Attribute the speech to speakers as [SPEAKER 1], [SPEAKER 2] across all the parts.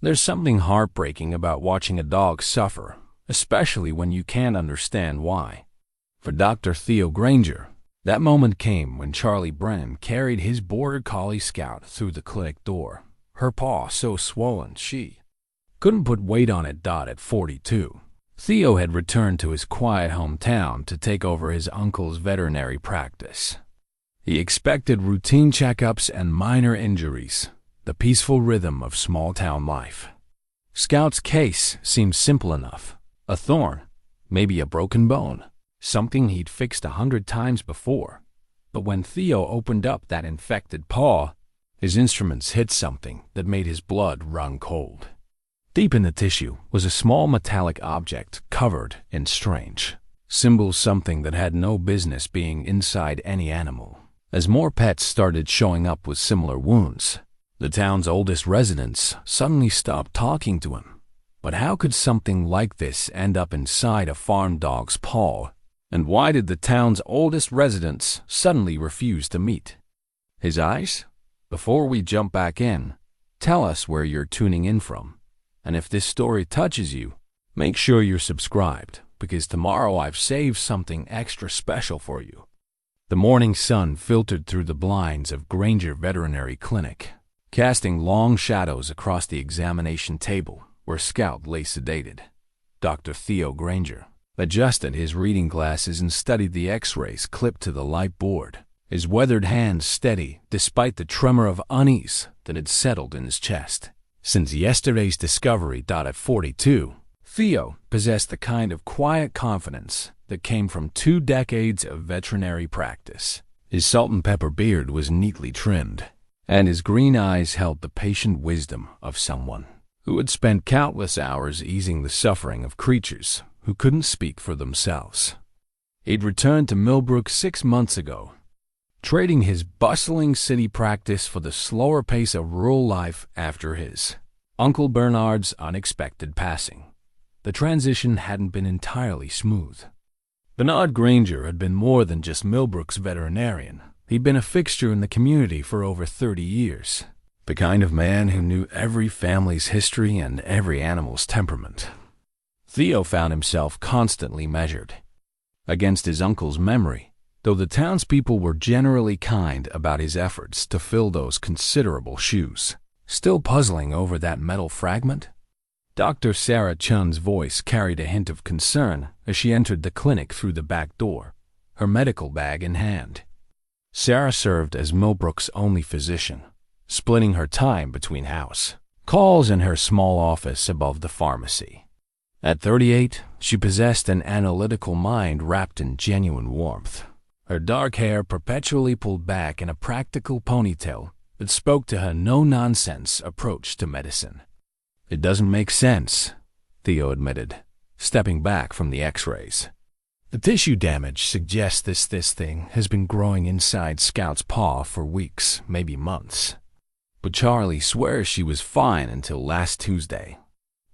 [SPEAKER 1] There's something heartbreaking about watching a dog suffer, especially when you can't understand why. For Dr. Theo Granger, that moment came when Charlie Brennan carried his border collie Scout through the clinic door, her paw so swollen she couldn't put weight on it. At 42, Theo had returned to his quiet hometown to take over his uncle's veterinary practice. He expected routine checkups and minor injuries, the peaceful rhythm of small-town life. Scout's case seemed simple enough. A thorn, maybe a broken bone, something he'd fixed 100 times before. But when Theo opened up that infected paw, his instruments hit something that made his blood run cold. Deep in the tissue was a small metallic object covered in strange symbols, something that had no business being inside any animal. As more pets started showing up with similar wounds, the town's oldest residents suddenly stopped talking to him. But how could something like this end up inside a farm dog's paw? And why did the town's oldest residents suddenly refuse to meet? His eyes? Before we jump back in, tell us where you're tuning in from. And if this story touches you, make sure you're subscribed, because tomorrow I've saved something extra special for you. The morning sun filtered through the blinds of Granger Veterinary Clinic, casting long shadows across the examination table where Scout lay sedated. Dr. Theo Granger adjusted his reading glasses and studied the x-rays clipped to the light board, his weathered hands steady despite the tremor of unease that had settled in his chest. Since yesterday's discovery. At 42, Theo possessed the kind of quiet confidence that came from 2 decades of veterinary practice. His salt and pepper beard was neatly trimmed, and his green eyes held the patient wisdom of someone who had spent countless hours easing the suffering of creatures who couldn't speak for themselves. He'd returned to Millbrook 6 months ago, trading his bustling city practice for the slower pace of rural life after his Uncle Bernard's unexpected passing. The transition hadn't been entirely smooth. Bernard Granger had been more than just Millbrook's veterinarian. He'd been a fixture in the community for over 30 years, the kind of man who knew every family's history and every animal's temperament. Theo found himself constantly measured against his uncle's memory, though the townspeople were generally kind about his efforts to fill those considerable shoes. Still puzzling over that metal fragment? Dr. Sarah Chun's voice carried a hint of concern as she entered the clinic through the back door, her medical bag in hand. Sarah served as Millbrook's only physician, splitting her time between house calls and her small office above the pharmacy. At 38, she possessed an analytical mind wrapped in genuine warmth. Her dark hair perpetually pulled back in a practical ponytail that spoke to her no-nonsense approach to medicine. "It doesn't make sense," Theo admitted, stepping back from the x-rays. "The tissue damage suggests this thing has been growing inside Scout's paw for weeks, maybe months. But Charlie swears she was fine until last Tuesday."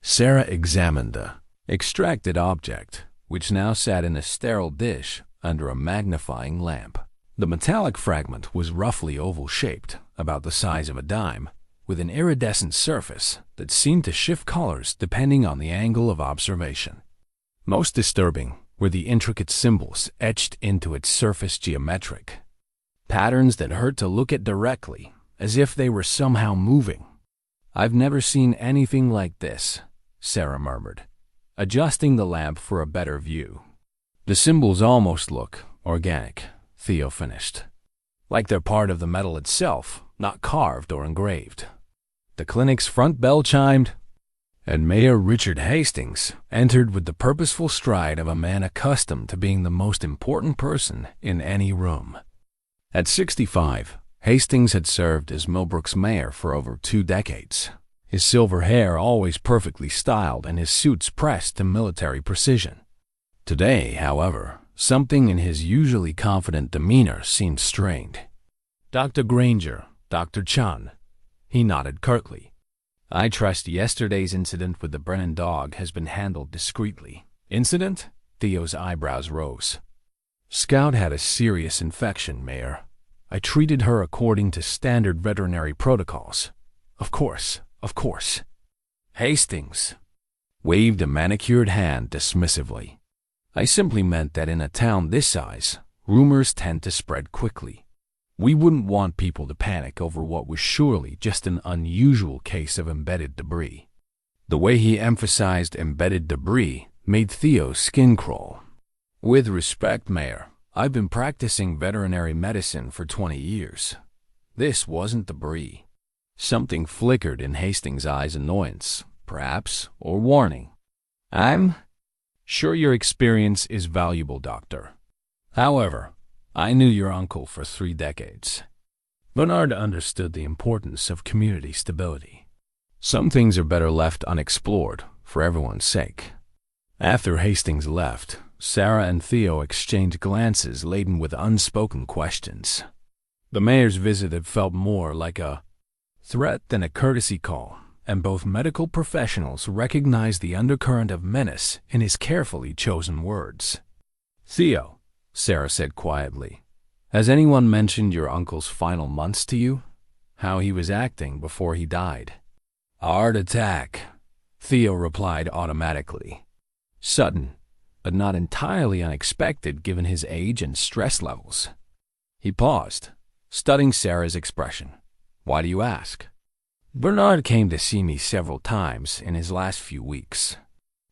[SPEAKER 1] Sarah examined the extracted object, which now sat in a sterile dish under a magnifying lamp. The metallic fragment was roughly oval-shaped, about the size of a dime, with an iridescent surface that seemed to shift colors depending on the angle of observation. Most disturbing were the intricate symbols etched into its surface, geometric patterns that hurt to look at directly, as if they were somehow moving. "I've never seen anything like this," Sarah murmured, adjusting the lamp for a better view. "The symbols almost look organic," Theo finished, "like they're part of the metal itself, not carved or engraved." The clinic's front bell chimed, and Mayor Richard Hastings entered with the purposeful stride of a man accustomed to being the most important person in any room. At 65, Hastings had served as Millbrook's mayor for over 2 decades, his silver hair always perfectly styled and his suits pressed to military precision. Today, however, something in his usually confident demeanor seemed strained. "Dr. Granger, Dr. Chun," he nodded curtly. "I trust yesterday's incident with the Brennan dog has been handled discreetly." "Incident?" Theo's eyebrows rose. "Scout had a serious infection, Mayor. I treated her according to standard veterinary protocols." Of course. Hastings waved a manicured hand dismissively. I simply meant that in a town this size, rumors tend to spread quickly. We wouldn't want people to panic over what was surely just an unusual case of embedded debris. The way he emphasized embedded debris made Theo's skin crawl. With respect, Mayor, I've been practicing veterinary medicine for 20 years. This wasn't debris. Something flickered in Hastings' eyes, annoyance, perhaps, or warning. I'm sure your experience is valuable, Doctor. However, I knew your uncle for 3 decades. Bernard understood the importance of community stability. Some things are better left unexplored, for everyone's sake. After Hastings left, Sarah and Theo exchanged glances laden with unspoken questions. The mayor's visit had felt more like a threat than a courtesy call, and both medical professionals recognized the undercurrent of menace in his carefully chosen words. Theo, Sarah said quietly, has anyone mentioned your uncle's final months to you? How he was acting before he died? A heart attack, Theo replied automatically. Sudden, but not entirely unexpected given his age and stress levels. He paused, studying Sarah's expression. Why do you ask? Bernard came to see me several times in his last few weeks.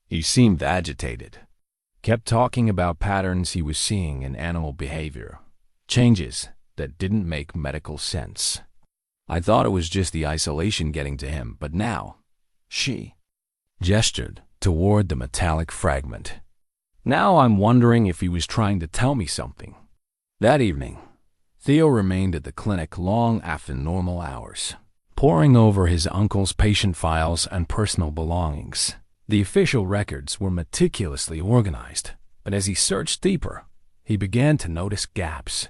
[SPEAKER 1] He seemed agitated. Kept talking about patterns he was seeing in animal behavior, changes that didn't make medical sense. I thought it was just the isolation getting to him, but now, she gestured toward the metallic fragment. Now I'm wondering if he was trying to tell me something. That evening, Theo remained at the clinic long after normal hours, poring over his uncle's patient files and personal belongings. The official records were meticulously organized, but as he searched deeper, he began to notice gaps.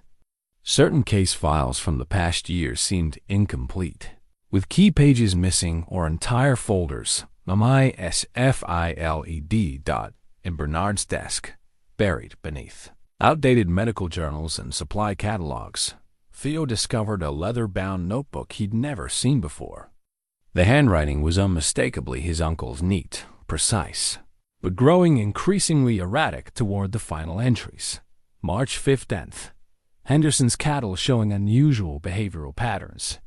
[SPEAKER 1] Certain case files from the past year seemed incomplete, with key pages missing or entire folders, MISFILED in Bernard's desk, buried beneath outdated medical journals and supply catalogs. Theo discovered a leather-bound notebook he'd never seen before. The handwriting was unmistakably his uncle's, neat, precise, but growing increasingly erratic toward the final entries. March 15th. Henderson's cattle showing unusual behavioral patterns.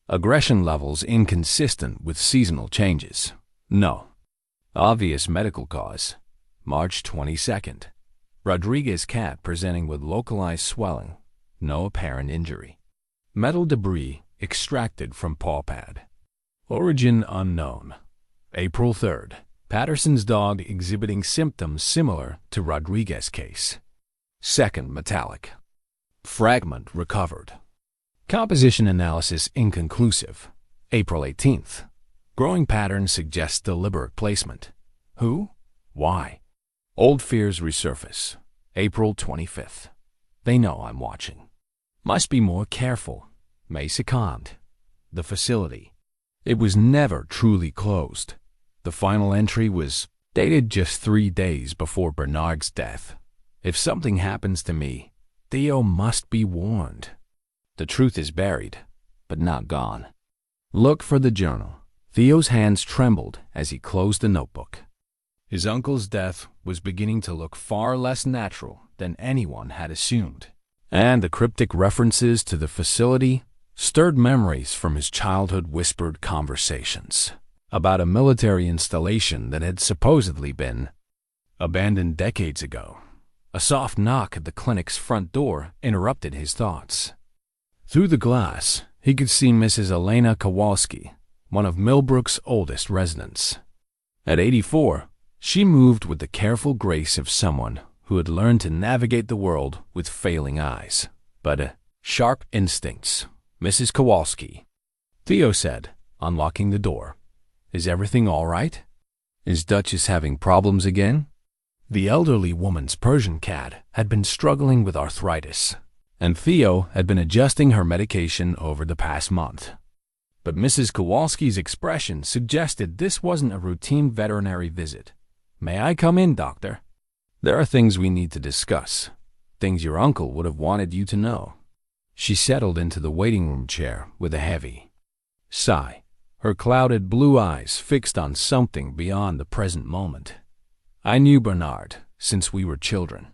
[SPEAKER 1] Aggression levels inconsistent with seasonal changes. No. Obvious medical cause. March 22nd. Rodriguez cat presenting with localized swelling. No apparent injury. Metal debris extracted from paw pad. Origin unknown. April 3rd. Patterson's dog exhibiting symptoms similar to Rodriguez case. Second metallic. Fragment recovered. Composition analysis inconclusive. April 18th. Growing pattern suggests deliberate placement. Who? Why? Old fears resurface. April 25th. They know I'm watching. Must be more careful. May 2nd. The facility. It was never truly closed. The final entry was dated just 3 days before Bernard's death. If something happens to me, Theo must be warned. The truth is buried, but not gone. Look for the journal. Theo's hands trembled as he closed the notebook. His uncle's death was beginning to look far less natural than anyone had assumed, and the cryptic references to the facility stirred memories from his childhood whispered conversations about a military installation that had supposedly been abandoned decades ago. A soft knock at the clinic's front door interrupted his thoughts. Through the glass, he could see Mrs. Elena Kowalski, one of Millbrook's oldest residents. At 84, she moved with the careful grace of someone who had learned to navigate the world with failing eyes, but sharp instincts. Mrs. Kowalski, Theo said, unlocking the door. Is everything all right? Is Duchess having problems again? The elderly woman's Persian cat had been struggling with arthritis, and Theo had been adjusting her medication over the past month. But Mrs. Kowalski's expression suggested this wasn't a routine veterinary visit. May I come in, doctor? There are things we need to discuss, things your uncle would have wanted you to know. She settled into the waiting room chair with a heavy sigh, her clouded blue eyes fixed on something beyond the present moment. I knew Bernard since we were children.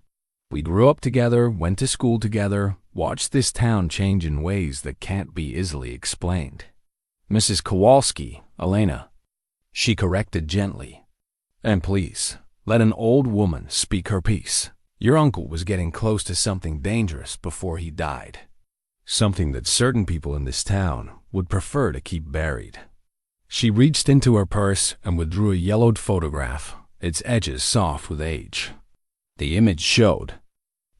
[SPEAKER 1] We grew up together, went to school together, watched this town change in ways that can't be easily explained. Mrs. Kowalski, Elena, she corrected gently. And please, let an old woman speak her piece. Your uncle was getting close to something dangerous before he died. Something that certain people in this town would prefer to keep buried. She reached into her purse and withdrew a yellowed photograph, its edges soft with age. The image showed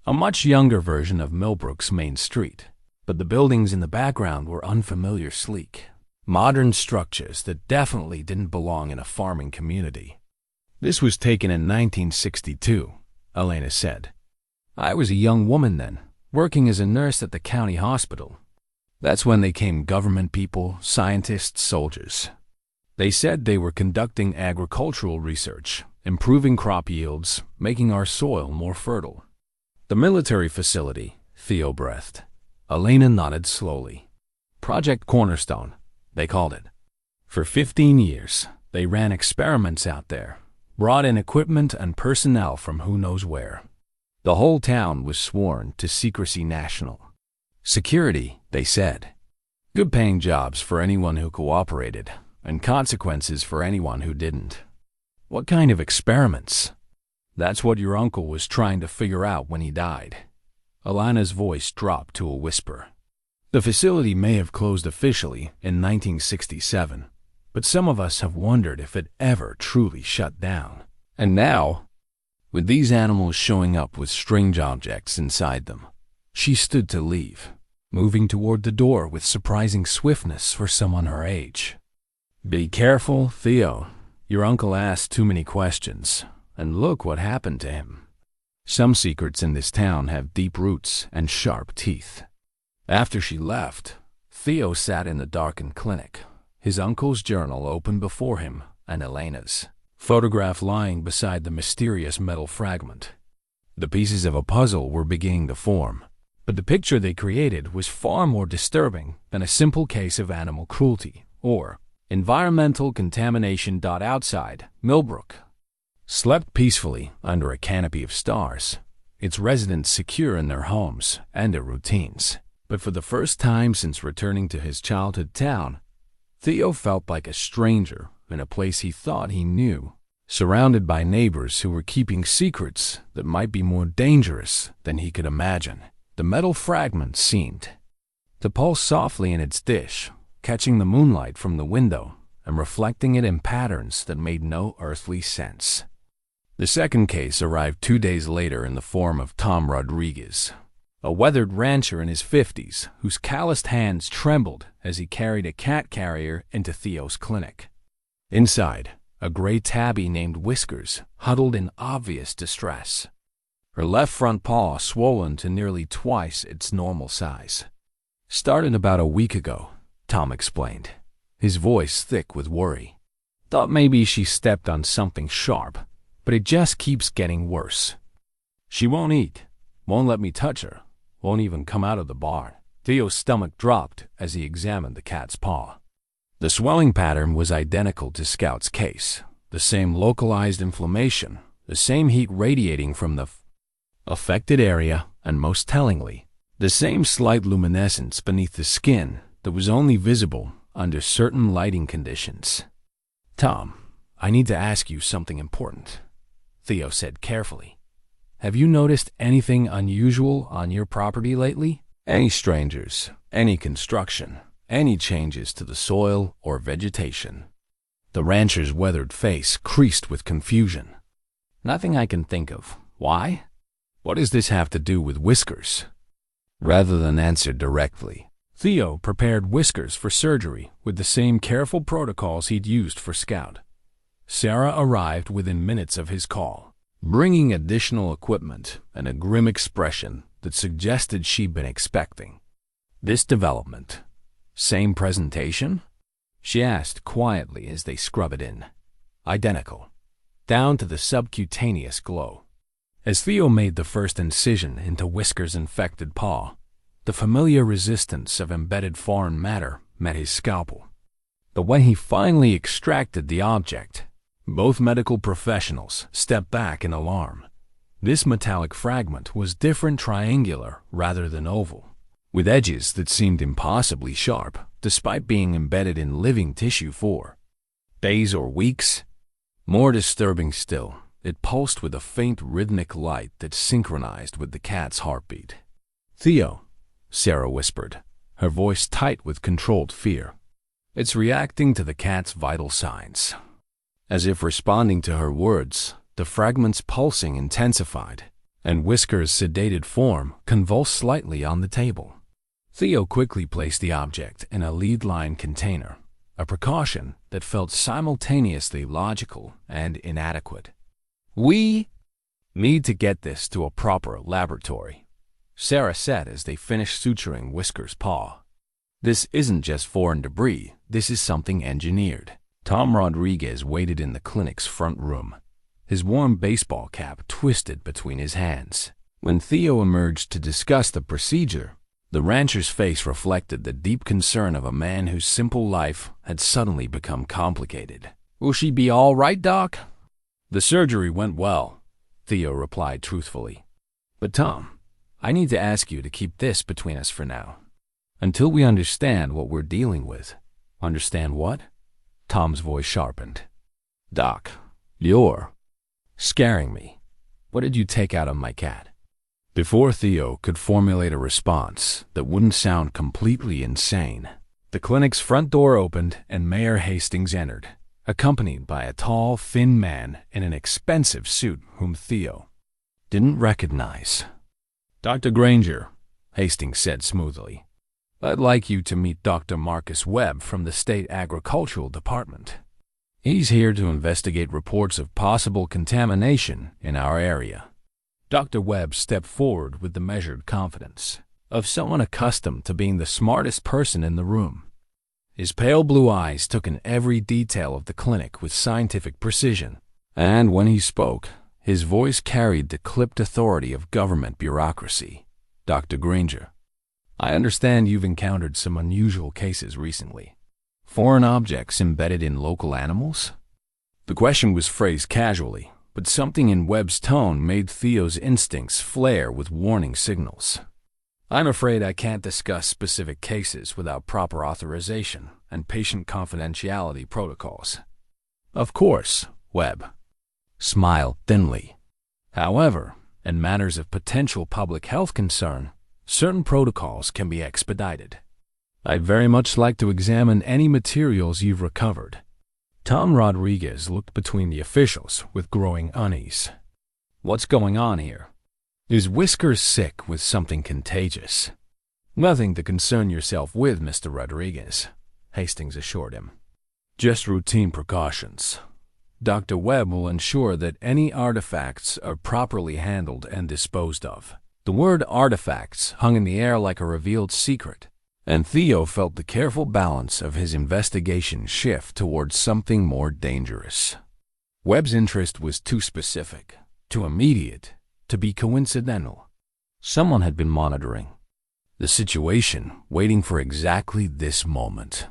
[SPEAKER 1] a much younger version of Millbrook's main street, but the buildings in the background were unfamiliar sleek, modern structures that definitely didn't belong in a farming community. This was taken in 1962, Elena said. I was a young woman then, working as a nurse at the county hospital. That's when they came government people, scientists, soldiers. They said they were conducting agricultural research, improving crop yields, making our soil more fertile. The military facility, Theo breathed. Elena nodded slowly. Project Cornerstone, they called it. For 15 years, they ran experiments out there, brought in equipment and personnel from who knows where. The whole town was sworn to secrecy national. Security, they said. Good-paying jobs for anyone who cooperated, and consequences for anyone who didn't. What kind of experiments? That's what your uncle was trying to figure out when he died. Elena's voice dropped to a whisper. The facility may have closed officially in 1967, but some of us have wondered if it ever truly shut down. And now, with these animals showing up with strange objects inside them, she stood to leave, moving toward the door with surprising swiftness for someone her age. Be careful, Theo. Your uncle asked too many questions, and look what happened to him. Some secrets in this town have deep roots and sharp teeth. After she left, Theo sat in the darkened clinic, his uncle's journal open before him and Elena's photograph lying beside the mysterious metal fragment. The pieces of a puzzle were beginning to form, but the picture they created was far more disturbing than a simple case of animal cruelty or environmental contamination. Outside, Millbrook slept peacefully under a canopy of stars, its residents secure in their homes and their routines. But for the first time since returning to his childhood town, Theo felt like a stranger in a place he thought he knew, surrounded by neighbors who were keeping secrets that might be more dangerous than he could imagine. The metal fragment seemed to pulse softly in its dish, catching the moonlight from the window and reflecting it in patterns that made no earthly sense. The second case arrived 2 days later in the form of Tom Rodriguez, a weathered rancher in his 50s whose calloused hands trembled as he carried a cat carrier into Theo's clinic. Inside, a gray tabby named Whiskers huddled in obvious distress, her left front paw swollen to nearly twice its normal size. Started about a week ago, Tom explained, his voice thick with worry. Thought maybe she stepped on something sharp, but it just keeps getting worse. She won't eat, won't let me touch her, won't even come out of the barn. Theo's stomach dropped as he examined the cat's paw. The swelling pattern was identical to Scout's case, the same localized inflammation, the same heat radiating from the affected area, and most tellingly, the same slight luminescence beneath the skin that was only visible under certain lighting conditions. Tom, I need to ask you something important, Theo said carefully. Have you noticed anything unusual on your property lately? Any strangers, any construction, any changes to the soil or vegetation? The rancher's weathered face creased with confusion. Nothing I can think of. Why? What does this have to do with Whiskers? Rather than answer directly, Theo prepared Whiskers for surgery with the same careful protocols he'd used for Scout. Sarah arrived within minutes of his call, bringing additional equipment and a grim expression that suggested she'd been expecting this development. Same presentation? She asked quietly as they scrub it in. Identical, down to the subcutaneous glow. As Theo made the first incision into Whiskers' infected paw, the familiar resistance of embedded foreign matter met his scalpel. But when he finally extracted the object, both medical professionals stepped back in alarm. This metallic fragment was different, triangular rather than oval, with edges that seemed impossibly sharp, despite being embedded in living tissue for days or weeks. More disturbing still, it pulsed with a faint rhythmic light that synchronized with the cat's heartbeat. "Theo," Sarah whispered, her voice tight with controlled fear. "It's reacting to the cat's vital signs." As if responding to her words, the fragment's pulsing intensified, and Whisker's sedated form convulsed slightly on the table. Theo quickly placed the object in a lead-line container, a precaution that felt simultaneously logical and inadequate. "We need to get this to a proper laboratory," Sarah said as they finished suturing Whisker's paw. "This isn't just foreign debris, this is something engineered." Tom Rodriguez waited in the clinic's front room, his warm baseball cap twisted between his hands. When Theo emerged to discuss the procedure, the rancher's face reflected the deep concern of a man whose simple life had suddenly become complicated. "Will she be all right, Doc?" "The surgery went well," Theo replied truthfully. "But Tom, I need to ask you to keep this between us for now, until we understand what we're dealing with." "Understand what?" Tom's voice sharpened. "Doc, you're scaring me. What did you take out of my cat?" Before Theo could formulate a response that wouldn't sound completely insane, the clinic's front door opened and Mayor Hastings entered, accompanied by a tall, thin man in an expensive suit whom Theo didn't recognize. "Dr. Granger," Hastings said smoothly, "I'd like you to meet Dr. Marcus Webb from the State Agricultural Department. He's here to investigate reports of possible contamination in our area." Dr. Webb stepped forward with the measured confidence of someone accustomed to being the smartest person in the room. His pale blue eyes took in every detail of the clinic with scientific precision, and when he spoke, his voice carried the clipped authority of government bureaucracy. "Dr. Granger, I understand you've encountered some unusual cases recently. Foreign objects embedded in local animals?" The question was phrased casually, but something in Webb's tone made Theo's instincts flare with warning signals. "I'm afraid I can't discuss specific cases without proper authorization and patient confidentiality protocols." "Of course," Webb smiled thinly. "However, in matters of potential public health concern, certain protocols can be expedited. I'd very much like to examine any materials you've recovered." Tom Rodriguez looked between the officials with growing unease. "What's going on here? Is Whiskers sick with something contagious?" "Nothing to concern yourself with, Mr. Rodriguez," Hastings assured him. "Just routine precautions. Dr. Webb will ensure that any artifacts are properly handled and disposed of." The word artifacts hung in the air like a revealed secret, and Theo felt the careful balance of his investigation shift towards something more dangerous. Webb's interest was too specific, too immediate, to be coincidental. Someone had been monitoring the situation, waiting for exactly this moment.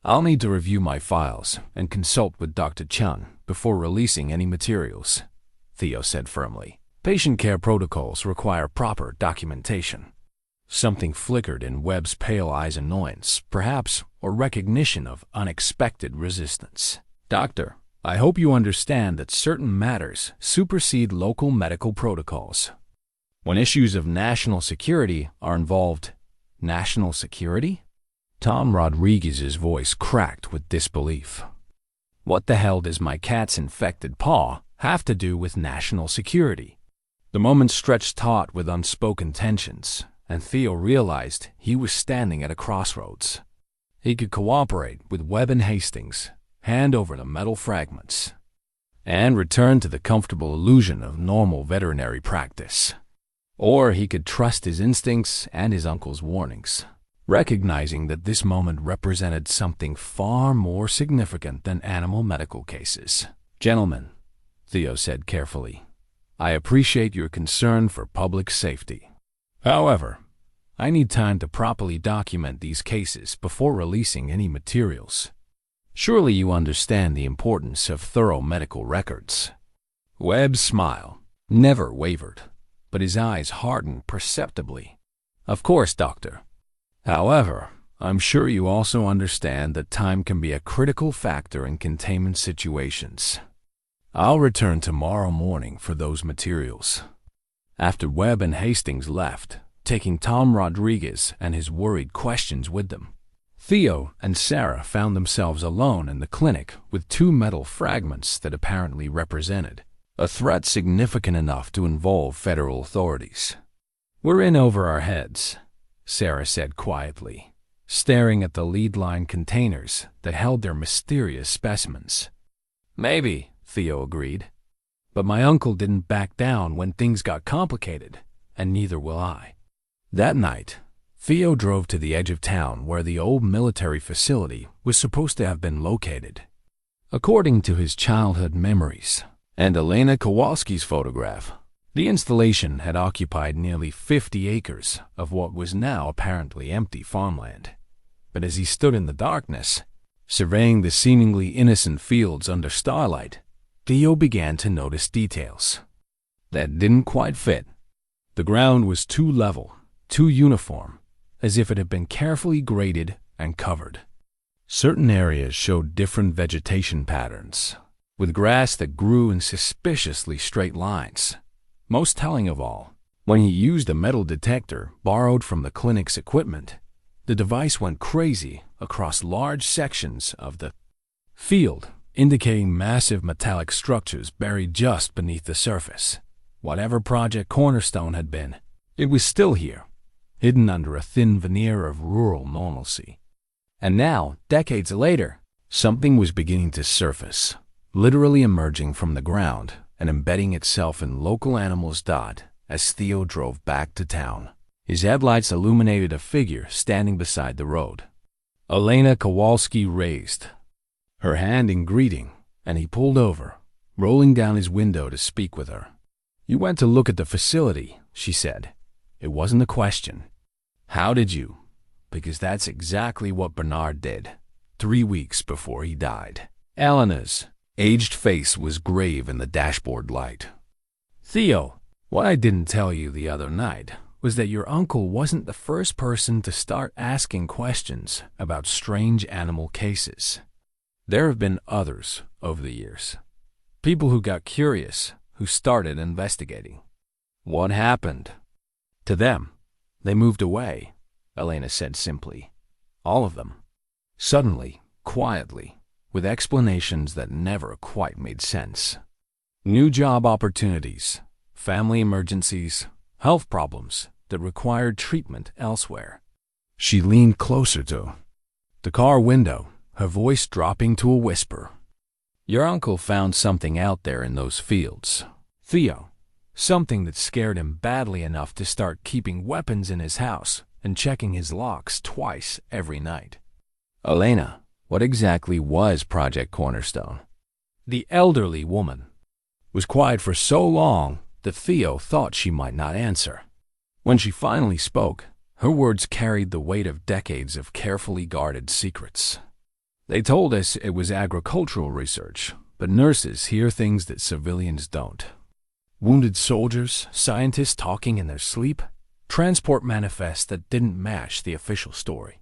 [SPEAKER 1] "I'll need to review my files and consult with Dr. Chun before releasing any materials," Theo said firmly. "Patient care protocols require proper documentation." Something flickered in Webb's pale eyes, annoyance, perhaps, or recognition of unexpected resistance. "Doctor, I hope you understand that certain matters supersede local medical protocols. When issues of national security are involved." "National security?" Tom Rodriguez's voice cracked with disbelief. "What the hell does my cat's infected paw have to do with national security?" The moment stretched taut with unspoken tensions, and Theo realized he was standing at a crossroads. He could cooperate with Webb and Hastings, hand over the metal fragments, and return to the comfortable illusion of normal veterinary practice. Or he could trust his instincts and his uncle's warnings, recognizing that this moment represented something far more significant than animal medical cases. "Gentlemen," Theo said carefully, "I appreciate your concern for public safety. However, I need time to properly document these cases before releasing any materials. Surely you understand the importance of thorough medical records." Webb's smile never wavered, but his eyes hardened perceptibly. "Of course, doctor. However, I'm sure you also understand that time can be a critical factor in containment situations. I'll return tomorrow morning for those materials." After Webb and Hastings left, taking Tom Rodriguez and his worried questions with them, Theo and Sarah found themselves alone in the clinic with two metal fragments that apparently represented a threat significant enough to involve federal authorities. "We're in over our heads," Sarah said quietly, staring at the lead-line containers that held their mysterious specimens. "Maybe," Theo agreed. "But my uncle didn't back down when things got complicated, and neither will I." That night, Theo drove to the edge of town where the old military facility was supposed to have been located. According to his childhood memories and Elena Kowalski's photograph, the installation had occupied nearly 50 acres of what was now apparently empty farmland. But as he stood in the darkness, surveying the seemingly innocent fields under starlight, Theo began to notice details that didn't quite fit. The ground was too level, too uniform, as if it had been carefully graded and covered. Certain areas showed different vegetation patterns, with grass that grew in suspiciously straight lines. Most telling of all, when he used a metal detector borrowed from the clinic's equipment, the device went crazy across large sections of the field, indicating massive metallic structures buried just beneath the surface. Whatever Project Cornerstone had been, it was still here, hidden under a thin veneer of rural normalcy. And now, decades later, something was beginning to surface, literally emerging from the ground and embedding itself in local animals. As Theo drove back to town, his headlights illuminated a figure standing beside the road. Elena Kowalski raised her hand in greeting, and he pulled over, rolling down his window to speak with her. "You went to look at the facility," she said. "It wasn't a question. How did you?" Because that's exactly what Bernard did, 3 weeks before he died. Elena's aged face was grave in the dashboard light. "Theo, what I didn't tell you the other night was that your uncle wasn't the first person to start asking questions about strange animal cases. There have been others over the years. People who got curious, who started investigating. What happened?" "To them, they moved away," Elena said simply. "All of them." Suddenly, quietly, with explanations that never quite made sense. New job opportunities, family emergencies, health problems that required treatment elsewhere. She leaned closer to the car window, her voice dropping to a whisper. "Your uncle found something out there in those fields, Theo. Something that scared him badly enough to start keeping weapons in his house and checking his locks twice every night." "Elena, what exactly was Project Cornerstone?" The elderly woman was quiet for so long that Theo thought she might not answer. When she finally spoke, her words carried the weight of decades of carefully guarded secrets. "They told us it was agricultural research, but nurses hear things that civilians don't. Wounded soldiers, scientists talking in their sleep, transport manifests that didn't match the official story."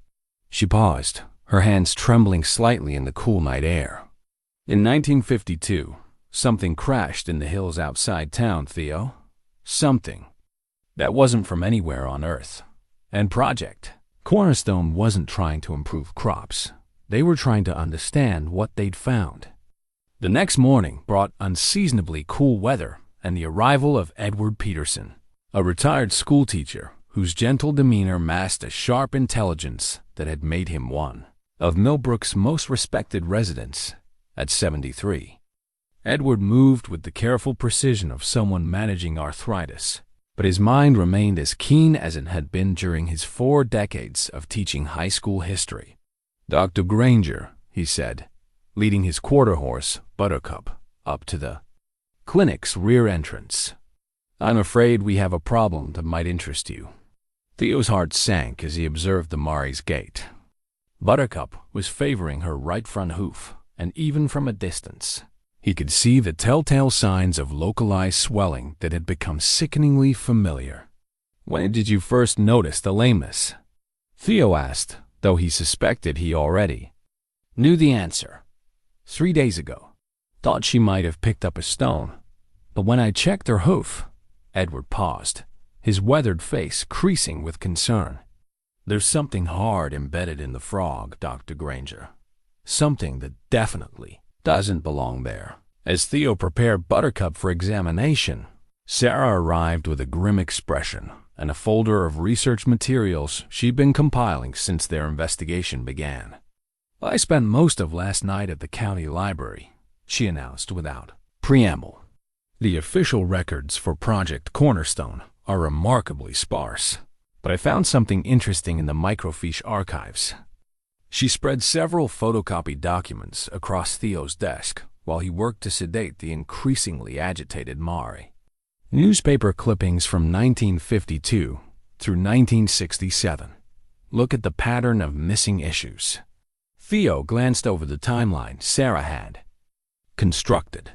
[SPEAKER 1] She paused, her hands trembling slightly in the cool night air. "In 1952, something crashed in the hills outside town, Theo. Something that wasn't from anywhere on Earth. And Project Cornerstone wasn't trying to improve crops. They were trying to understand what they'd found." The next morning brought unseasonably cool weather and the arrival of Edward Peterson, a retired schoolteacher whose gentle demeanor masked a sharp intelligence that had made him one of Millbrook's most respected residents at 73. Edward moved with the careful precision of someone managing arthritis, but his mind remained as keen as it had been during his 4 decades of teaching high school history. "Dr. Granger," he said, leading his quarter horse, Buttercup, up to the clinic's rear entrance. "I'm afraid we have a problem that might interest you." Theo's heart sank as he observed the Mari's gait. Buttercup was favoring her right front hoof, and even from a distance, he could see the telltale signs of localized swelling that had become sickeningly familiar. "When did you first notice the lameness?" Theo asked, though he suspected he already knew the answer. 3 days ago. Thought she might have picked up a stone, but when I checked her hoof—" Edward paused, his weathered face creasing with concern. "There's something hard embedded in the frog, Dr. Granger. Something that definitely doesn't belong there." As Theo prepared Buttercup for examination, Sarah arrived with a grim expression and a folder of research materials she'd been compiling since their investigation began. "I spent most of last night at the county library," she announced without preamble. "The official records for Project Cornerstone are remarkably sparse, but I found something interesting in the microfiche archives." She spread several photocopied documents across Theo's desk while he worked to sedate the increasingly agitated Mari. Newspaper clippings from 1952 through 1967. Look at the pattern of missing issues. Theo glanced over the timeline Sarah had constructed.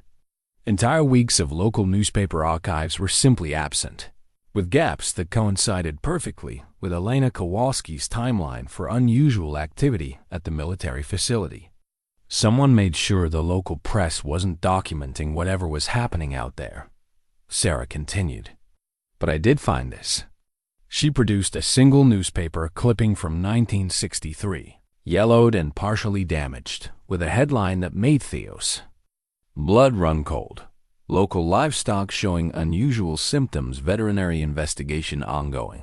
[SPEAKER 1] Entire weeks of local newspaper archives were simply absent, with gaps that coincided perfectly with Elena Kowalski's timeline for unusual activity at the military facility. Someone made sure the local press wasn't documenting whatever was happening out there, Sarah continued. "But I did find this." She produced a single newspaper clipping from 1963, yellowed and partially damaged, with a headline that made Theo's blood run cold. "Local livestock showing unusual symptoms, veterinary investigation ongoing."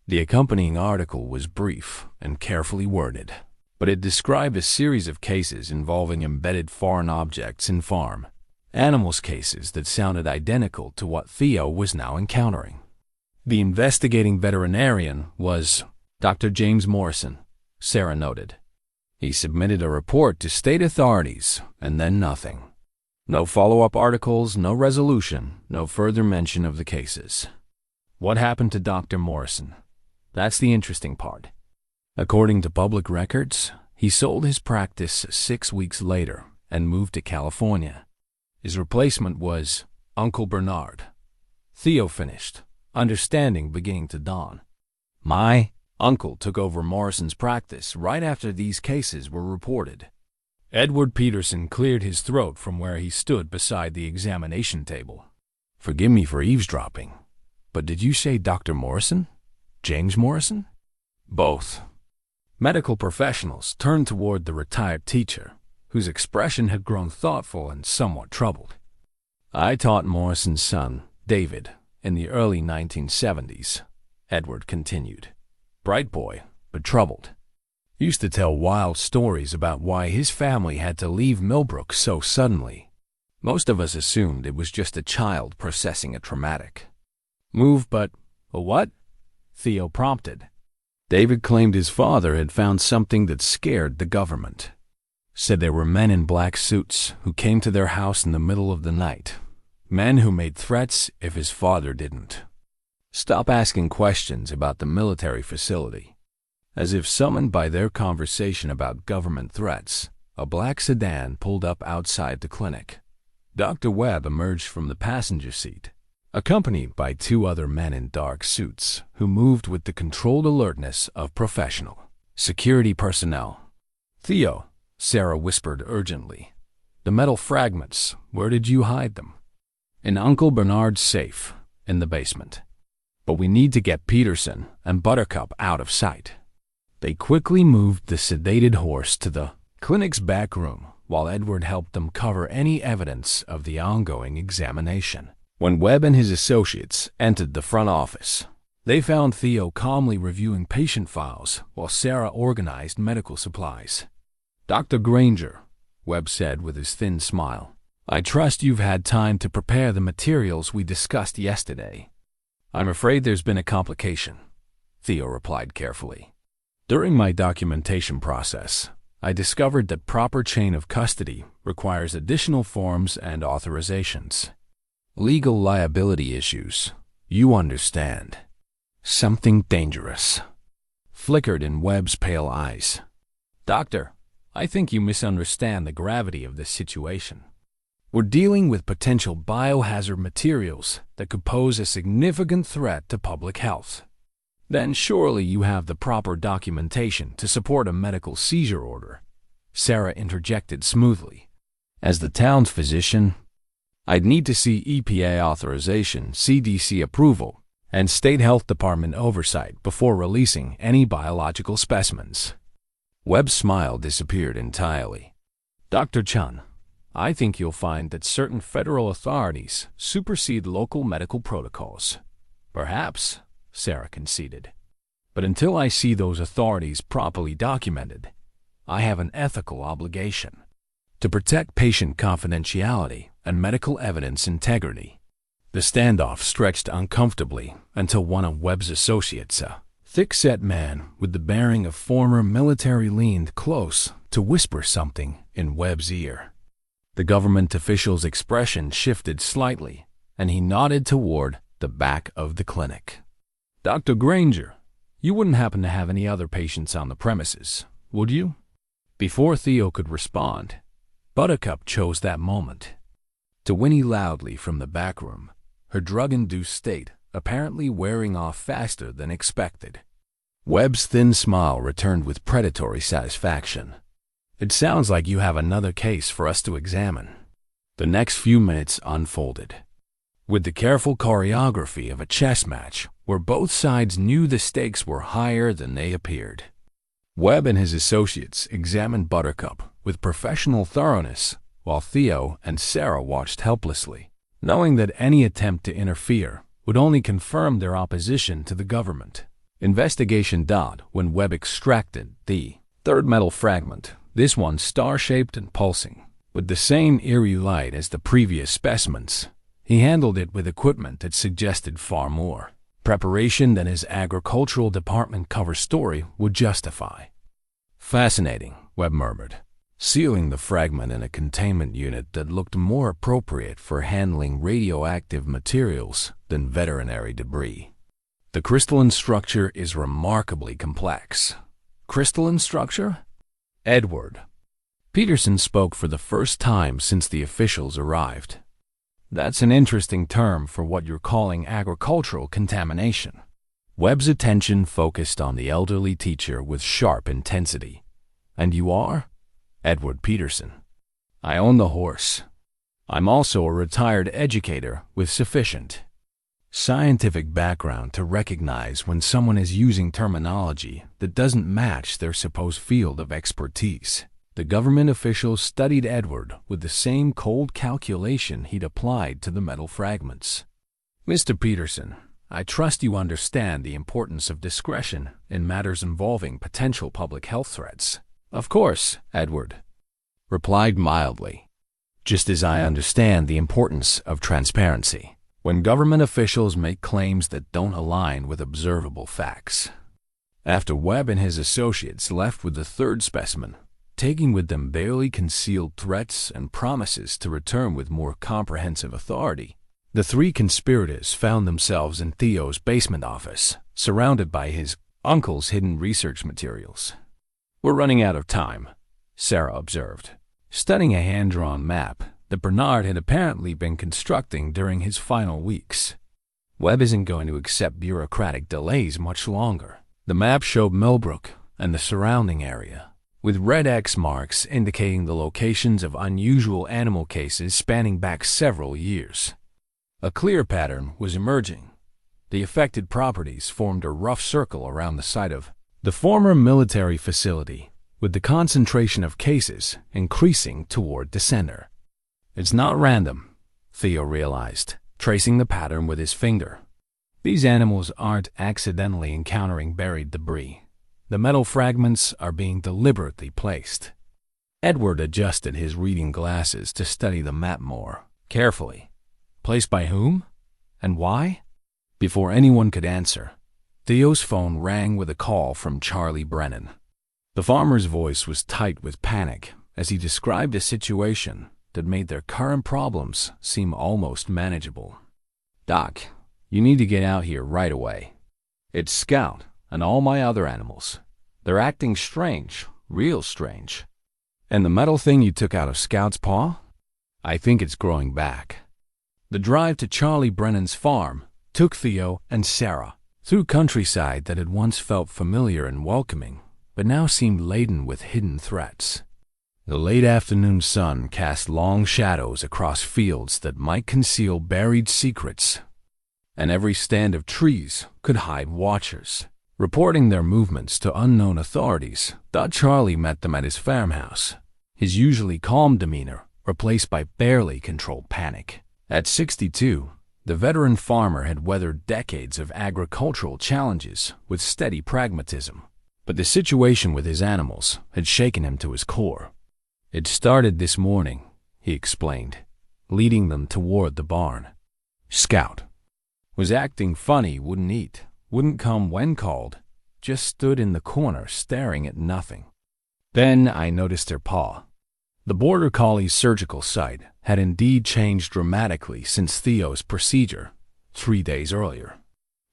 [SPEAKER 1] The accompanying article was brief and carefully worded, but it described a series of cases involving embedded foreign objects in farm animals, cases that sounded identical to what Theo was now encountering. The investigating veterinarian was Dr. James Morrison, Sarah noted. He submitted a report to state authorities, and then nothing. No follow-up articles, no resolution, no further mention of the cases. What happened to Dr. Morrison? That's the interesting part. According to public records, he sold his practice 6 weeks later and moved to California. His replacement was Uncle Bernard. Theo finished, understanding beginning to dawn. "My uncle took over Morrison's practice right after these cases were reported." Edward Peterson cleared his throat from where he stood beside the examination table. "Forgive me for eavesdropping, but did you say Dr. Morrison? James Morrison?" "Both." Medical professionals turned toward the retired teacher, whose expression had grown thoughtful and somewhat troubled. "I taught Morrison's son, David, in the early 1970s, Edward continued. "Bright boy, but troubled. Used to tell wild stories about why his family had to leave Millbrook so suddenly. Most of us assumed it was just a child processing a traumatic move, but—" "A what?" Theo prompted. "David claimed his father had found something that scared the government. Said there were men in black suits who came to their house in the middle of the night. Men who made threats if his father didn't stop asking questions about the military facility. As if summoned by their conversation about government threats, a black sedan pulled up outside the clinic. Dr. Webb emerged from the passenger seat, accompanied by 2 other men in dark suits who moved with the controlled alertness of professional security personnel. "Theo," Sarah whispered urgently, "the metal fragments, where did you hide them?" "In Uncle Bernard's safe, in the basement. But we need to get Peterson and Buttercup out of sight." They quickly moved the sedated horse to the clinic's back room, while Edward helped them cover any evidence of the ongoing examination. When Webb and his associates entered the front office, they found Theo calmly reviewing patient files while Sarah organized medical supplies. "Dr. Granger," Webb said with his thin smile, "I trust you've had time to prepare the materials we discussed yesterday." "I'm afraid there's been a complication," Theo replied carefully. "During my documentation process, I discovered that proper chain of custody requires additional forms and authorizations. Legal liability issues, you understand." Something dangerous flickered in Webb's pale eyes. Doctor, I think you misunderstand the gravity of this situation. We're dealing with potential biohazard materials that could pose a significant threat to public health. Then surely you have the proper documentation to support a medical seizure order, Sarah interjected smoothly. As the town's physician, I'd need to see EPA authorization, CDC approval, and State Health Department oversight before releasing any biological specimens. Webb's smile disappeared entirely. Dr. Chun, I think you'll find that certain federal authorities supersede local medical protocols. Perhaps, Sarah conceded. But until I see those authorities properly documented, I have an ethical obligation to protect patient confidentiality and medical evidence integrity. The standoff stretched uncomfortably until one of Webb's associates, a thick-set man with the bearing of former military, leaned close to whisper something in Webb's ear. The government official's expression shifted slightly, and he nodded toward the back of the clinic. Dr. Granger, you wouldn't happen to have any other patients on the premises, would you? Before Theo could respond, Buttercup chose that moment to whinny loudly from the back room, her drug-induced state apparently wearing off faster than expected. Webb's thin smile returned with predatory satisfaction. It sounds like you have another case for us to examine. The next few minutes unfolded with the careful choreography of a chess match where both sides knew the stakes were higher than they appeared. Webb and his associates examined Buttercup with professional thoroughness, while Theo and Sarah watched helplessly, knowing that any attempt to interfere would only confirm their opposition to the government. Investigation died when Webb extracted the third metal fragment, this one star-shaped and pulsing, with the same eerie light as the previous specimens. He handled it with equipment that suggested far more preparation than his agricultural department cover story would justify. Fascinating, Webb murmured, sealing the fragment in a containment unit that looked more appropriate for handling radioactive materials than veterinary debris. The crystalline structure is remarkably complex. Crystalline structure? Edward Peterson spoke for the first time since the officials arrived. That's an interesting term for what you're calling agricultural contamination. Webb's attention focused on the elderly teacher with sharp intensity. And you are? Edward Peterson. I own the horse. I'm also a retired educator with sufficient scientific background to recognize when someone is using terminology that doesn't match their supposed field of expertise. The government official studied Edward with the same cold calculation he'd applied to the metal fragments. Mr. Peterson, I trust you understand the importance of discretion in matters involving potential public health threats. Of course, Edward replied mildly, just as I understand the importance of transparency when government officials make claims that don't align with observable facts. After Webb and his associates left with the third specimen, taking with them barely concealed threats and promises to return with more comprehensive authority, the three conspirators found themselves in Theo's basement office, surrounded by his uncle's hidden research materials. We're running out of time, Sarah observed, studying a hand-drawn map that Bernard had apparently been constructing during his final weeks. Webb isn't going to accept bureaucratic delays much longer. The map showed Millbrook and the surrounding area, with red X marks indicating the locations of unusual animal cases spanning back several years. A clear pattern was emerging. The affected properties formed a rough circle around the site of the former military facility, with the concentration of cases increasing toward the center. It's not random, Theo realized, tracing the pattern with his finger. These animals aren't accidentally encountering buried debris. The metal fragments are being deliberately placed. Edward adjusted his reading glasses to study the map more carefully. Placed by whom? And why? Before anyone could answer, Theo's phone rang with a call from Charlie Brennan. The farmer's voice was tight with panic as he described a situation that made their current problems seem almost manageable. Doc, you need to get out here right away. It's Scout and all my other animals. They're acting strange, Real strange. And the metal thing you took out of Scout's paw? I think it's growing back. The drive to Charlie Brennan's farm took Theo and Sarah through countryside that had once felt familiar and welcoming, but now seemed laden with hidden threats. The late afternoon sun cast long shadows across fields that might conceal buried secrets, and every stand of trees could hide watchers, reporting their movements to unknown authorities. Charlie met them at his farmhouse, his usually calm demeanor replaced by barely controlled panic. At 62, the veteran farmer had weathered decades of agricultural challenges with steady pragmatism, but the situation with his animals had shaken him to his core. It started this morning, he explained, leading them toward the barn. Scout was acting funny, wouldn't eat, wouldn't come when called, just stood in the corner staring at nothing. Then I noticed her paw. The border collie's surgical site had indeed changed dramatically since Theo's procedure 3 days earlier.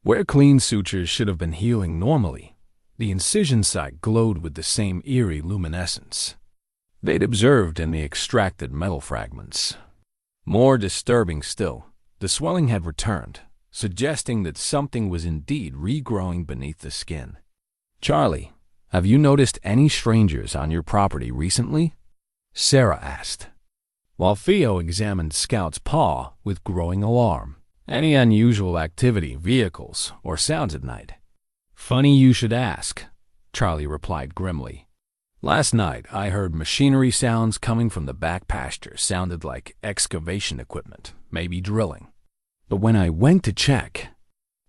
[SPEAKER 1] Where clean sutures should have been healing normally, the incision site glowed with the same eerie luminescence they'd observed in the extracted metal fragments. More disturbing still, the swelling had returned, suggesting that something was indeed regrowing beneath the skin. Charlie, have you noticed any strangers on your property recently? Sarah asked, while Theo examined Scout's paw with growing alarm. Any unusual activity, vehicles, or sounds at night? Funny you should ask, Charlie replied grimly. Last night I heard machinery sounds coming from the back pasture. Sounded like excavation equipment, maybe drilling. But when I went to check,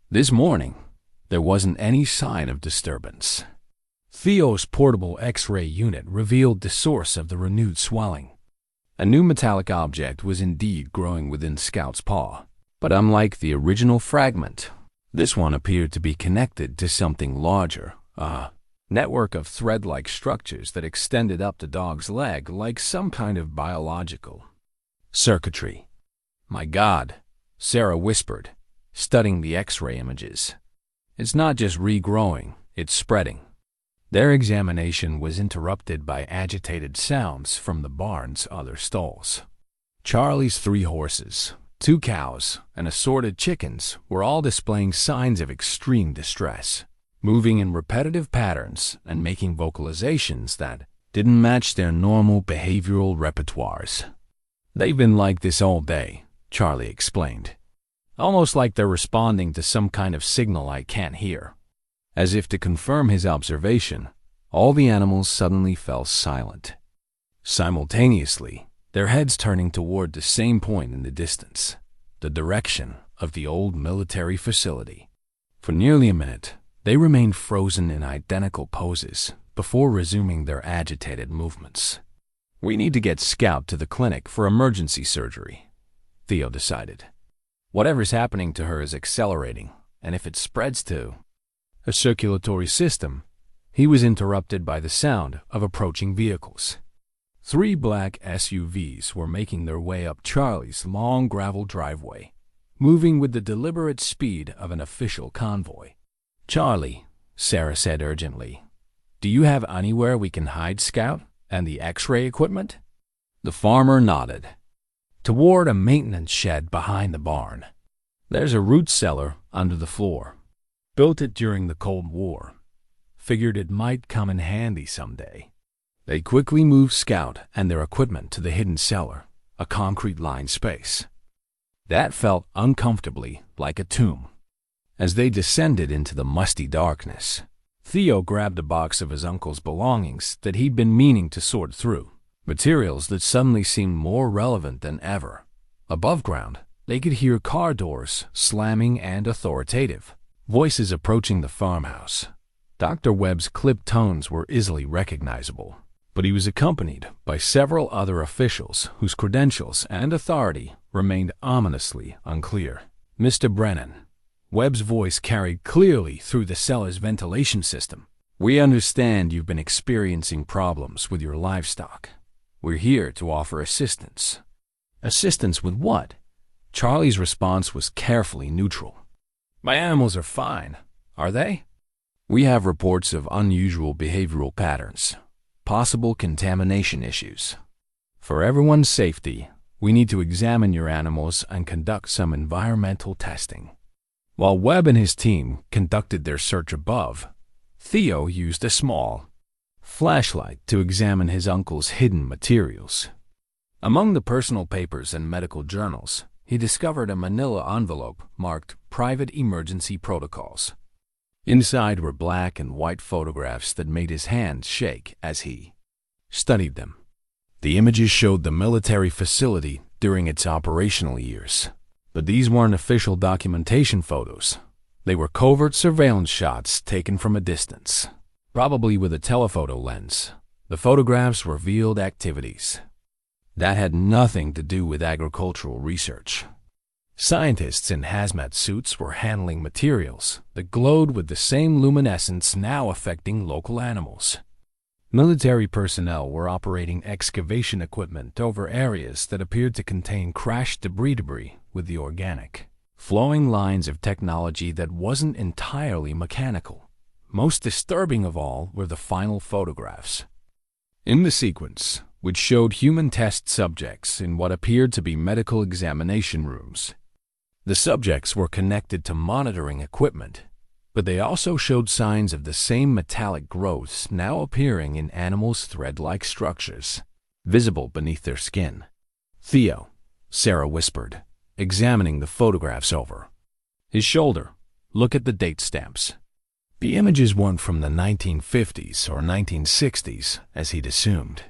[SPEAKER 1] this morning, there wasn't any sign of disturbance. Theo's portable X-ray unit revealed the source of the renewed swelling. A new metallic object was indeed growing within Scout's paw, but unlike the original fragment, this one appeared to be connected to something larger, a network of thread-like structures that extended up the dog's leg like some kind of biological circuitry. My God, Sarah whispered, studying the X-ray images. It's not just regrowing, it's spreading. Their examination was interrupted by agitated sounds from the barn's other stalls. Charlie's 3 horses, 2 cows, and assorted chickens were all displaying signs of extreme distress, moving in repetitive patterns and making vocalizations that didn't match their normal behavioral repertoires. They've been like this all day, Charlie explained, almost like they're responding to some kind of signal I can't hear. As if to confirm his observation, all the animals suddenly fell silent, simultaneously, their heads turning toward the same point in the distance, the direction of the old military facility. For nearly a minute, they remained frozen in identical poses before resuming their agitated movements. We need to get Scout to the clinic for emergency surgery, Theo decided. Whatever's happening to her is accelerating, and if it spreads to a circulatory system, he was interrupted by the sound of approaching vehicles. 3 black SUVs were making their way up Charlie's long gravel driveway, moving with the deliberate speed of an official convoy. Charlie, Sarah said urgently, do you have anywhere we can hide Scout and the X-ray equipment? The farmer nodded. Toward a maintenance shed behind the barn. There's a root cellar under the floor. Built it during the Cold War. Figured it might come in handy someday. They quickly moved Scout and their equipment to the hidden cellar, a concrete-lined space. That felt uncomfortably like a tomb. As they descended into the musty darkness, Theo grabbed a box of his uncle's belongings that he'd been meaning to sort through, materials that suddenly seemed more relevant than ever. Above ground, they could hear car doors slamming and authoritative. Voices approaching the farmhouse. Dr. Webb's clipped tones were easily recognizable, but he was accompanied by several other officials whose credentials and authority remained ominously unclear. Mr. Brennan, Webb's voice carried clearly through the cellar's ventilation system. We understand you've been experiencing problems with your livestock. We're here to offer assistance. Assistance with what? Charlie's response was carefully neutral. My animals are fine, are they? We have reports of unusual behavioral patterns, possible contamination issues. For everyone's safety, we need to examine your animals and conduct some environmental testing. While Webb and his team conducted their search above, Theo used a small flashlight to examine his uncle's hidden materials. Among the personal papers and medical journals, he discovered a manila envelope marked Private Emergency Protocols. Inside were black and white photographs that made his hands shake as he studied them. The images showed the military facility during its operational years, but these weren't official documentation photos. They were covert surveillance shots taken from a distance, probably with a telephoto lens. The photographs revealed activities that had nothing to do with agricultural research. Scientists in hazmat suits were handling materials that glowed with the same luminescence now affecting local animals. Military personnel were operating excavation equipment over areas that appeared to contain crashed debris with the organic, flowing lines of technology that wasn't entirely mechanical. Most disturbing of all were the final photographs. In the sequence, which showed human test subjects in what appeared to be medical examination rooms. The subjects were connected to monitoring equipment, but they also showed signs of the same metallic growths now appearing in animals' thread-like structures, visible beneath their skin. "Theo," Sarah whispered, examining the photographs over his shoulder. "Look at the date stamps." The images weren't from the 1950s or 1960s, as he'd assumed.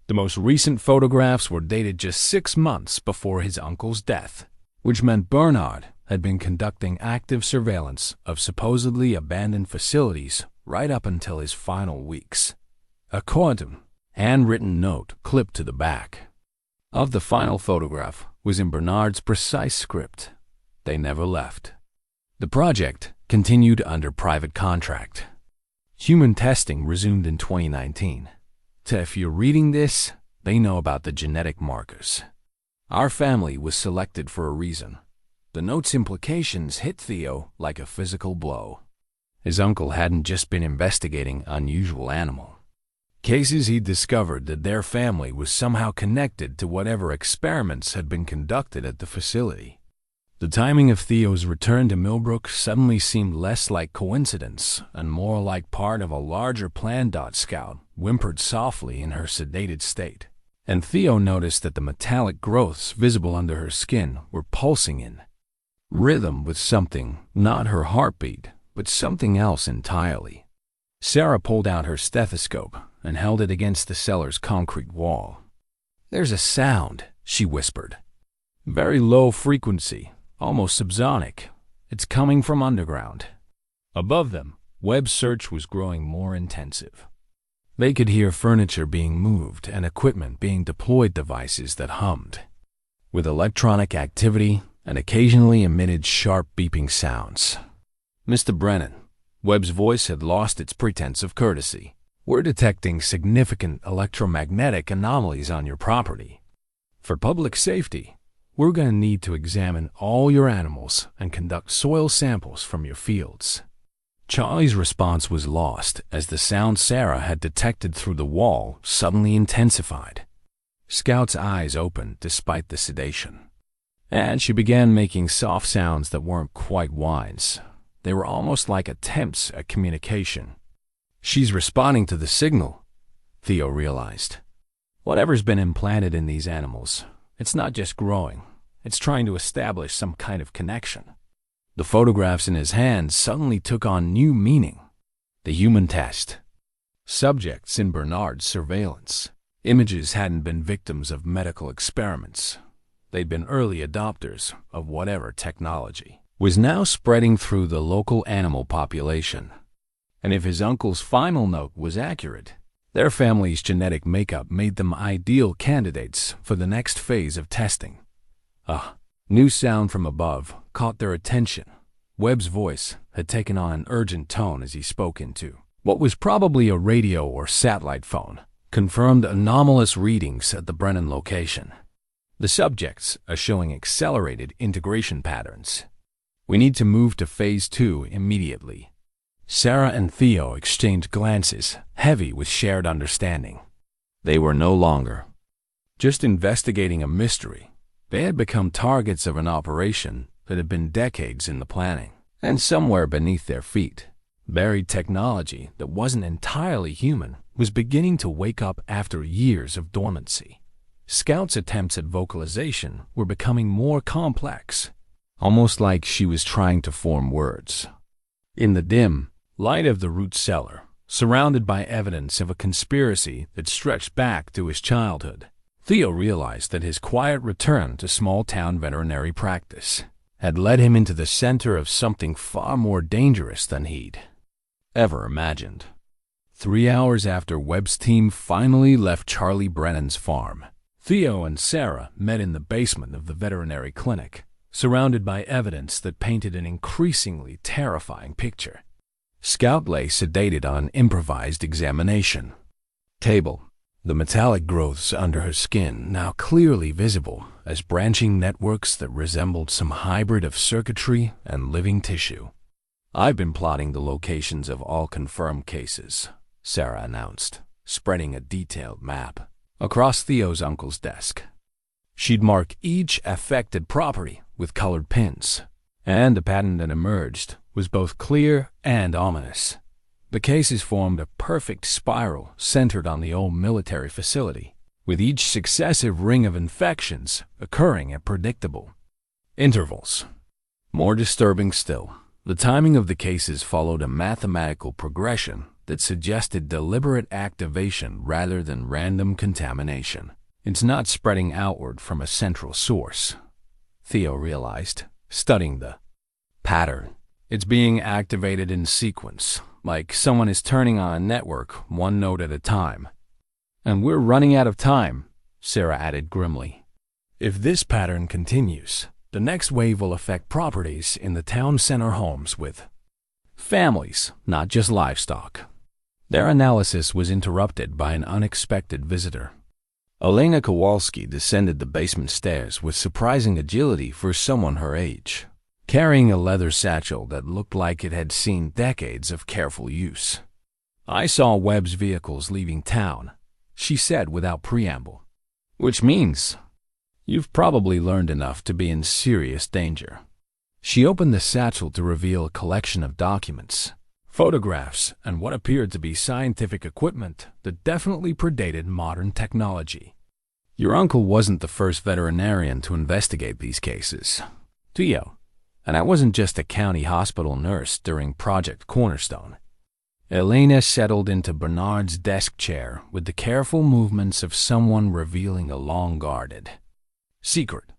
[SPEAKER 1] The most recent photographs were dated just 6 months before his uncle's death, which meant Bernard had been conducting active surveillance of supposedly abandoned facilities right up until his final weeks. A quantum, handwritten note clipped to the back of the final photograph was in Bernard's precise script. They never left. The project continued under private contract. Human testing resumed in 2019. If you're reading this, they know about the genetic markers. Our family was selected for a reason. The note's implications hit Theo like a physical blow. His uncle hadn't just been investigating unusual animal cases. He'd discovered that their family was somehow connected to whatever experiments had been conducted at the facility. The timing of Theo's return to Millbrook suddenly seemed less like coincidence and more like part of a larger plan. Scout whimpered softly in her sedated state, and Theo noticed that the metallic growths visible under her skin were pulsing in rhythm with something, not her heartbeat, but something else entirely. Sarah pulled out her stethoscope and held it against the cellar's concrete wall. "There's a sound," she whispered. "Very low frequency, almost subsonic. It's coming from underground." Above them, Webb's search was growing more intensive. They could hear furniture being moved and equipment being deployed, devices that hummed with electronic activity and occasionally emitted sharp beeping sounds. "Mr. Brennan," Webb's voice had lost its pretense of courtesy, "we're detecting significant electromagnetic anomalies on your property. For public safety, we're going to need to examine all your animals and conduct soil samples from your fields." Charlie's response was lost as the sound Sarah had detected through the wall suddenly intensified. Scout's eyes opened despite the sedation, and she began making soft sounds that weren't quite whines. They were almost like attempts at communication. "She's responding to the signal," Theo realized. "Whatever's been implanted in these animals, it's not just growing, it's trying to establish some kind of connection." The photographs in his hands suddenly took on new meaning. The human test. Subjects in Bernard's surveillance. Images hadn't been victims of medical experiments. They'd been early adopters of whatever technology was now spreading through the local animal population. And if his uncle's final note was accurate, their family's genetic makeup made them ideal candidates for the next phase of testing. A new sound from above caught their attention. Webb's voice had taken on an urgent tone as he spoke into what was probably a radio or satellite phone, confirmed anomalous readings at the Brennan location. "The subjects are showing accelerated integration patterns. We need to move to phase 2 immediately." Sarah and Theo exchanged glances, heavy with shared understanding. They were no longer just investigating a mystery. They had become targets of an operation that had been decades in the planning. And somewhere beneath their feet, buried technology that wasn't entirely human was beginning to wake up after years of dormancy. Scout's attempts at vocalization were becoming more complex, almost like she was trying to form words. In the dim light of the root cellar, surrounded by evidence of a conspiracy that stretched back to his childhood, Theo realized that his quiet return to small-town veterinary practice had led him into the center of something far more dangerous than he'd ever imagined. 3 hours after Webb's team finally left Charlie Brennan's farm, Theo and Sarah met in the basement of the veterinary clinic, surrounded by evidence that painted an increasingly terrifying picture. Scout lay sedated on an improvised examination table, the metallic growths under her skin now clearly visible as branching networks that resembled some hybrid of circuitry and living tissue. "I've been plotting the locations of all confirmed cases," Sarah announced, spreading a detailed map across Theo's uncle's desk. She'd mark each affected property with colored pins, and the pattern that emerged was both clear and ominous. The cases formed a perfect spiral centered on the old military facility, with each successive ring of infections occurring at predictable intervals. More disturbing still, the timing of the cases followed a mathematical progression that suggested deliberate activation rather than random contamination. It's not spreading outward from a central source, Theo realized, studying the pattern. It's being activated in sequence, like someone is turning on a network one node at a time. "And we're running out of time," Sarah added grimly. "If this pattern continues, the next wave will affect properties in the town center homes with families, not just livestock." Their analysis was interrupted by an unexpected visitor. Elena Kowalski descended the basement stairs with surprising agility for someone her age, carrying a leather satchel that looked like it had seen decades of careful use. "I saw Webb's vehicles leaving town," she said without preamble. "Which means you've probably learned enough to be in serious danger." She opened the satchel to reveal a collection of documents, photographs, and what appeared to be scientific equipment that definitely predated modern technology. "Your uncle wasn't the first veterinarian to investigate these cases, Theo. And I wasn't just a county hospital nurse during Project Cornerstone." Elena settled into Bernard's desk chair with the careful movements of someone revealing a long-guarded secret.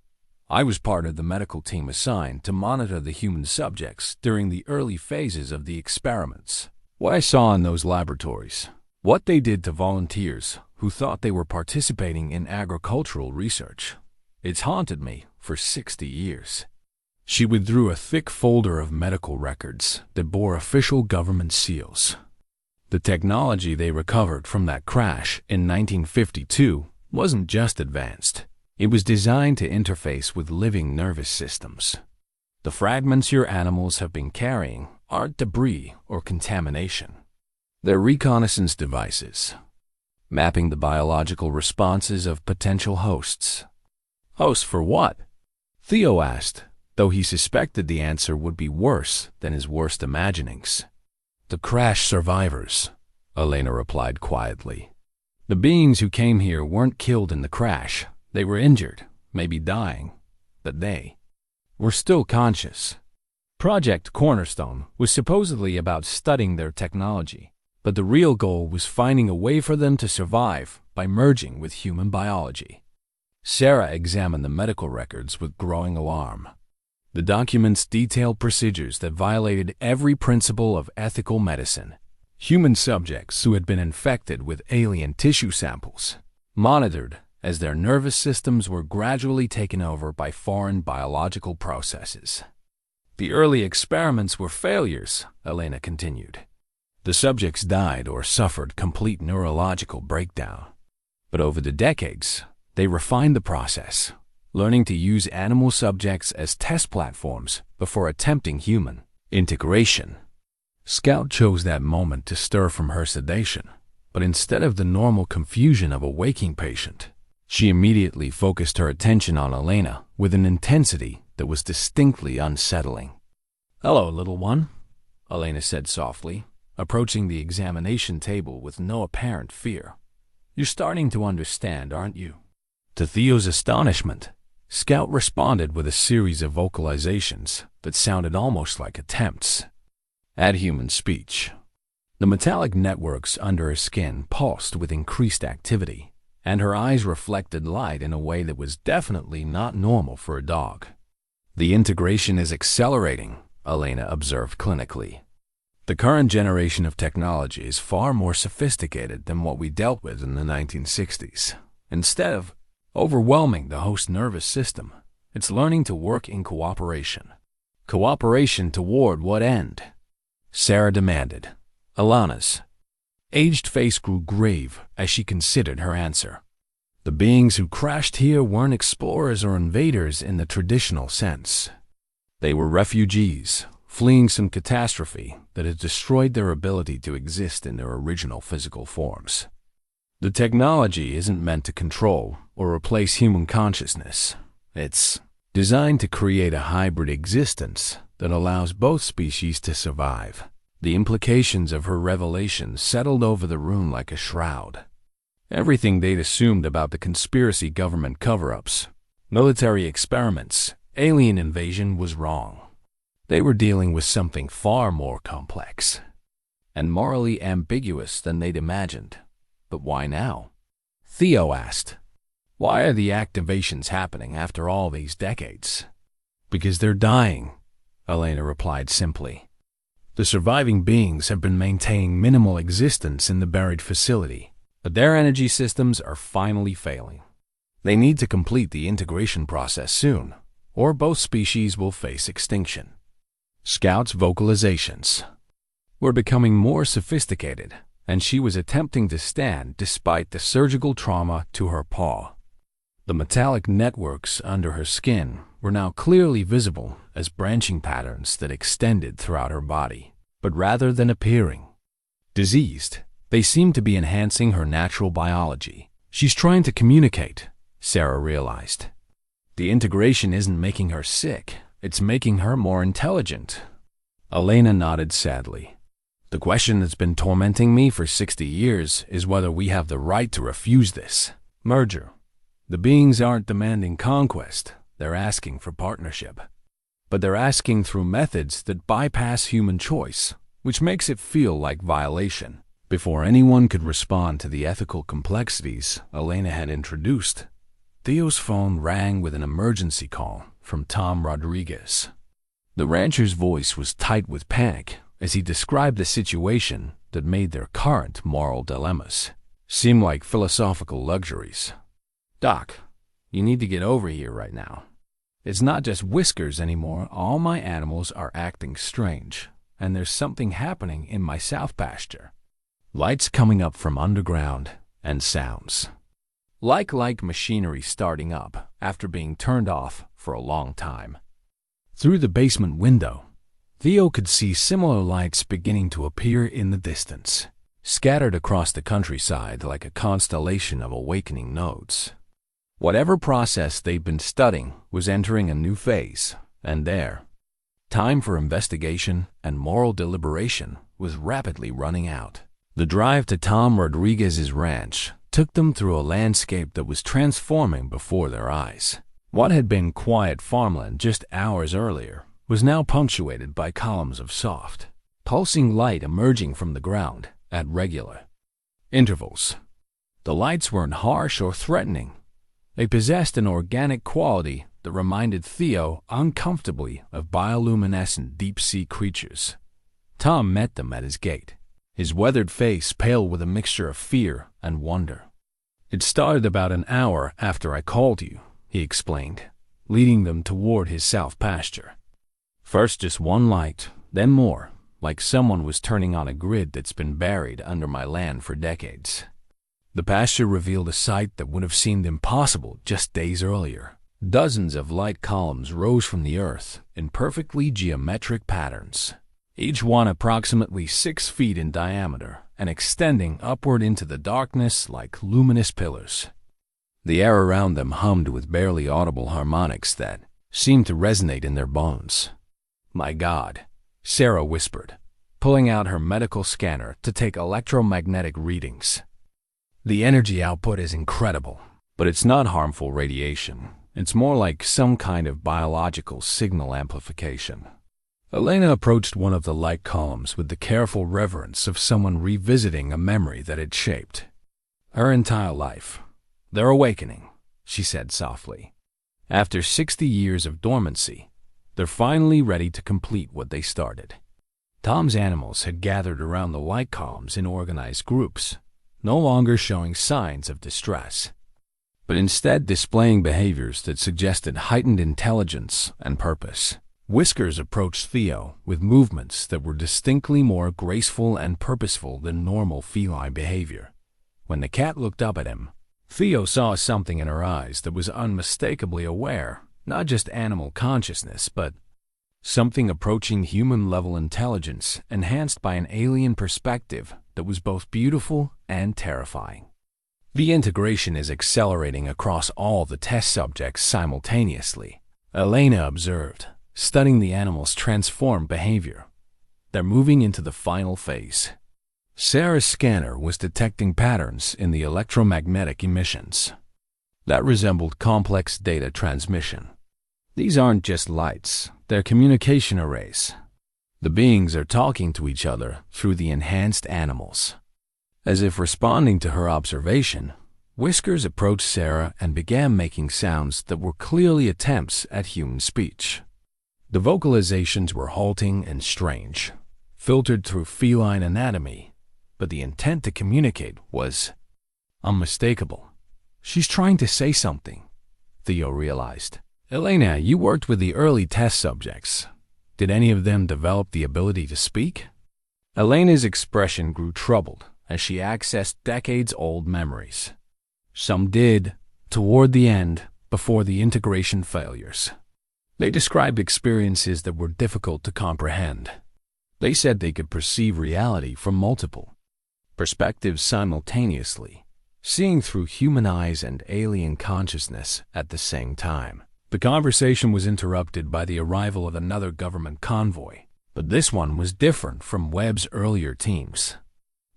[SPEAKER 1] "I was part of the medical team assigned to monitor the human subjects during the early phases of the experiments. What I saw in those laboratories, what they did to volunteers who thought they were participating in agricultural research, it's haunted me for 60 years. She withdrew a thick folder of medical records that bore official government seals. The technology they recovered from that crash in 1952 wasn't just advanced. It was designed to interface with living nervous systems. The fragments your animals have been carrying aren't debris or contamination. They're reconnaissance devices, mapping the biological responses of potential hosts." "Hosts for what?" Theo asked, though he suspected the answer would be worse than his worst imaginings. "The crash survivors," Elena replied quietly. "The beings who came here weren't killed in the crash. They were injured, maybe dying, but they were still conscious. Project Cornerstone was supposedly about studying their technology, but the real goal was finding a way for them to survive by merging with human biology." Sarah examined the medical records with growing alarm. The documents detailed procedures that violated every principle of ethical medicine. Human subjects who had been infected with alien tissue samples, monitored as their nervous systems were gradually taken over by foreign biological processes. "The early experiments were failures," Elena continued. "The subjects died or suffered complete neurological breakdown. But over the decades, they refined the process, learning to use animal subjects as test platforms before attempting human integration." Scout chose that moment to stir from her sedation, but instead of the normal confusion of a waking patient, she immediately focused her attention on Elena with an intensity that was distinctly unsettling. "Hello, little one," Elena said softly, approaching the examination table with no apparent fear. "You're starting to understand, aren't you?" To Theo's astonishment, Scout responded with a series of vocalizations that sounded almost like attempts at human speech. The metallic networks under her skin pulsed with increased activity, and her eyes reflected light in a way that was definitely not normal for a dog. "The integration is accelerating," Elena observed clinically. "The current generation of technology is far more sophisticated than what we dealt with in the 1960s. Instead of overwhelming the host nervous system, it's learning to work in cooperation." "Cooperation toward what end?" Sarah demanded. Alana's aged face grew grave as she considered her answer. "The beings who crashed here weren't explorers or invaders in the traditional sense. They were refugees, fleeing some catastrophe that had destroyed their ability to exist in their original physical forms. The technology isn't meant to control or replace human consciousness. It's designed to create a hybrid existence that allows both species to survive." The implications of her revelation settled over the room like a shroud. Everything they'd assumed about the conspiracy government cover-ups, military experiments, alien invasion was wrong. They were dealing with something far more complex and morally ambiguous than they'd imagined. "But why now?" Theo asked. "Why are the activations happening after all these decades?" "Because they're dying," Elena replied simply. "The surviving beings have been maintaining minimal existence in the buried facility, but their energy systems are finally failing. They need to complete the integration process soon, or both species will face extinction." Scout's vocalizations were becoming more sophisticated, and she was attempting to stand despite the surgical trauma to her paw. The metallic networks under her skin were now clearly visible as branching patterns that extended throughout her body. But rather than appearing diseased, they seemed to be enhancing her natural biology. "She's trying to communicate," Sarah realized. "The integration isn't making her sick, it's making her more intelligent." Elena nodded sadly. "The question that's been tormenting me for 60 years is whether we have the right to refuse this merger. The beings aren't demanding conquest, they're asking for partnership. But they're asking through methods that bypass human choice, which makes it feel like violation." Before anyone could respond to the ethical complexities Elena had introduced, Theo's phone rang with an emergency call from Tom Rodriguez. The rancher's voice was tight with panic as he described the situation that made their current moral dilemmas seem like philosophical luxuries. "Doc, you need to get over here right now. It's not just Whiskers anymore. All my animals are acting strange, and there's something happening in my south pasture." Lights coming up from underground and sounds like machinery starting up after being turned off for a long time. Through the basement window, Theo could see similar lights beginning to appear in the distance, scattered across the countryside like a constellation of awakening nodes. Whatever process they'd been studying was entering a new phase, and their time for investigation and moral deliberation was rapidly running out. The drive to Tom Rodriguez's ranch took them through a landscape that was transforming before their eyes. What had been quiet farmland just hours earlier was now punctuated by columns of soft, pulsing light emerging from the ground at regular intervals. The lights weren't harsh or threatening. They possessed an organic quality that reminded Theo uncomfortably of bioluminescent deep-sea creatures. Tom met them at his gate, his weathered face pale with a mixture of fear and wonder. "It started about an hour after I called you," he explained, leading them toward his south pasture. "First just one light, then more, like someone was turning on a grid that's been buried under my land for decades." The pasture revealed a sight that would have seemed impossible just days earlier. Dozens of light columns rose from the earth in perfectly geometric patterns, each one approximately 6 feet in diameter and extending upward into the darkness like luminous pillars. The air around them hummed with barely audible harmonics that seemed to resonate in their bones. "My God," Sarah whispered, pulling out her medical scanner to take electromagnetic readings. "The energy output is incredible, but it's not harmful radiation. It's more like some kind of biological signal amplification." Elena approached one of the light columns with the careful reverence of someone revisiting a memory that had shaped her entire life. "They're awakening," she said softly. "After 60 years of dormancy, they're finally ready to complete what they started." Tom's animals had gathered around the light columns in organized groups, no longer showing signs of distress, but instead displaying behaviors that suggested heightened intelligence and purpose. Whiskers approached Theo with movements that were distinctly more graceful and purposeful than normal feline behavior. When the cat looked up at him, Theo saw something in her eyes that was unmistakably aware, not just animal consciousness, but something approaching human-level intelligence enhanced by an alien perspective that was both beautiful and terrifying. "The integration is accelerating across all the test subjects simultaneously," Elena observed, studying the animals' transformed behavior. "They're moving into the final phase." Sarah's scanner was detecting patterns in the electromagnetic emissions that resembled complex data transmission. "These aren't just lights, they're communication arrays. The beings are talking to each other through the enhanced animals." As if responding to her observation, Whiskers approached Sarah and began making sounds that were clearly attempts at human speech. The vocalizations were halting and strange, filtered through feline anatomy, but the intent to communicate was unmistakable. "She's trying to say something," Theo realized. "Elena, you worked with the early test subjects. Did any of them develop the ability to speak?" Elena's expression grew troubled as she accessed decades-old memories. "Some did, toward the end, before the integration failures. They described experiences that were difficult to comprehend. They said they could perceive reality from multiple perspectives simultaneously, seeing through human eyes and alien consciousness at the same time." The conversation was interrupted by the arrival of another government convoy, but this one was different from Webb's earlier teams.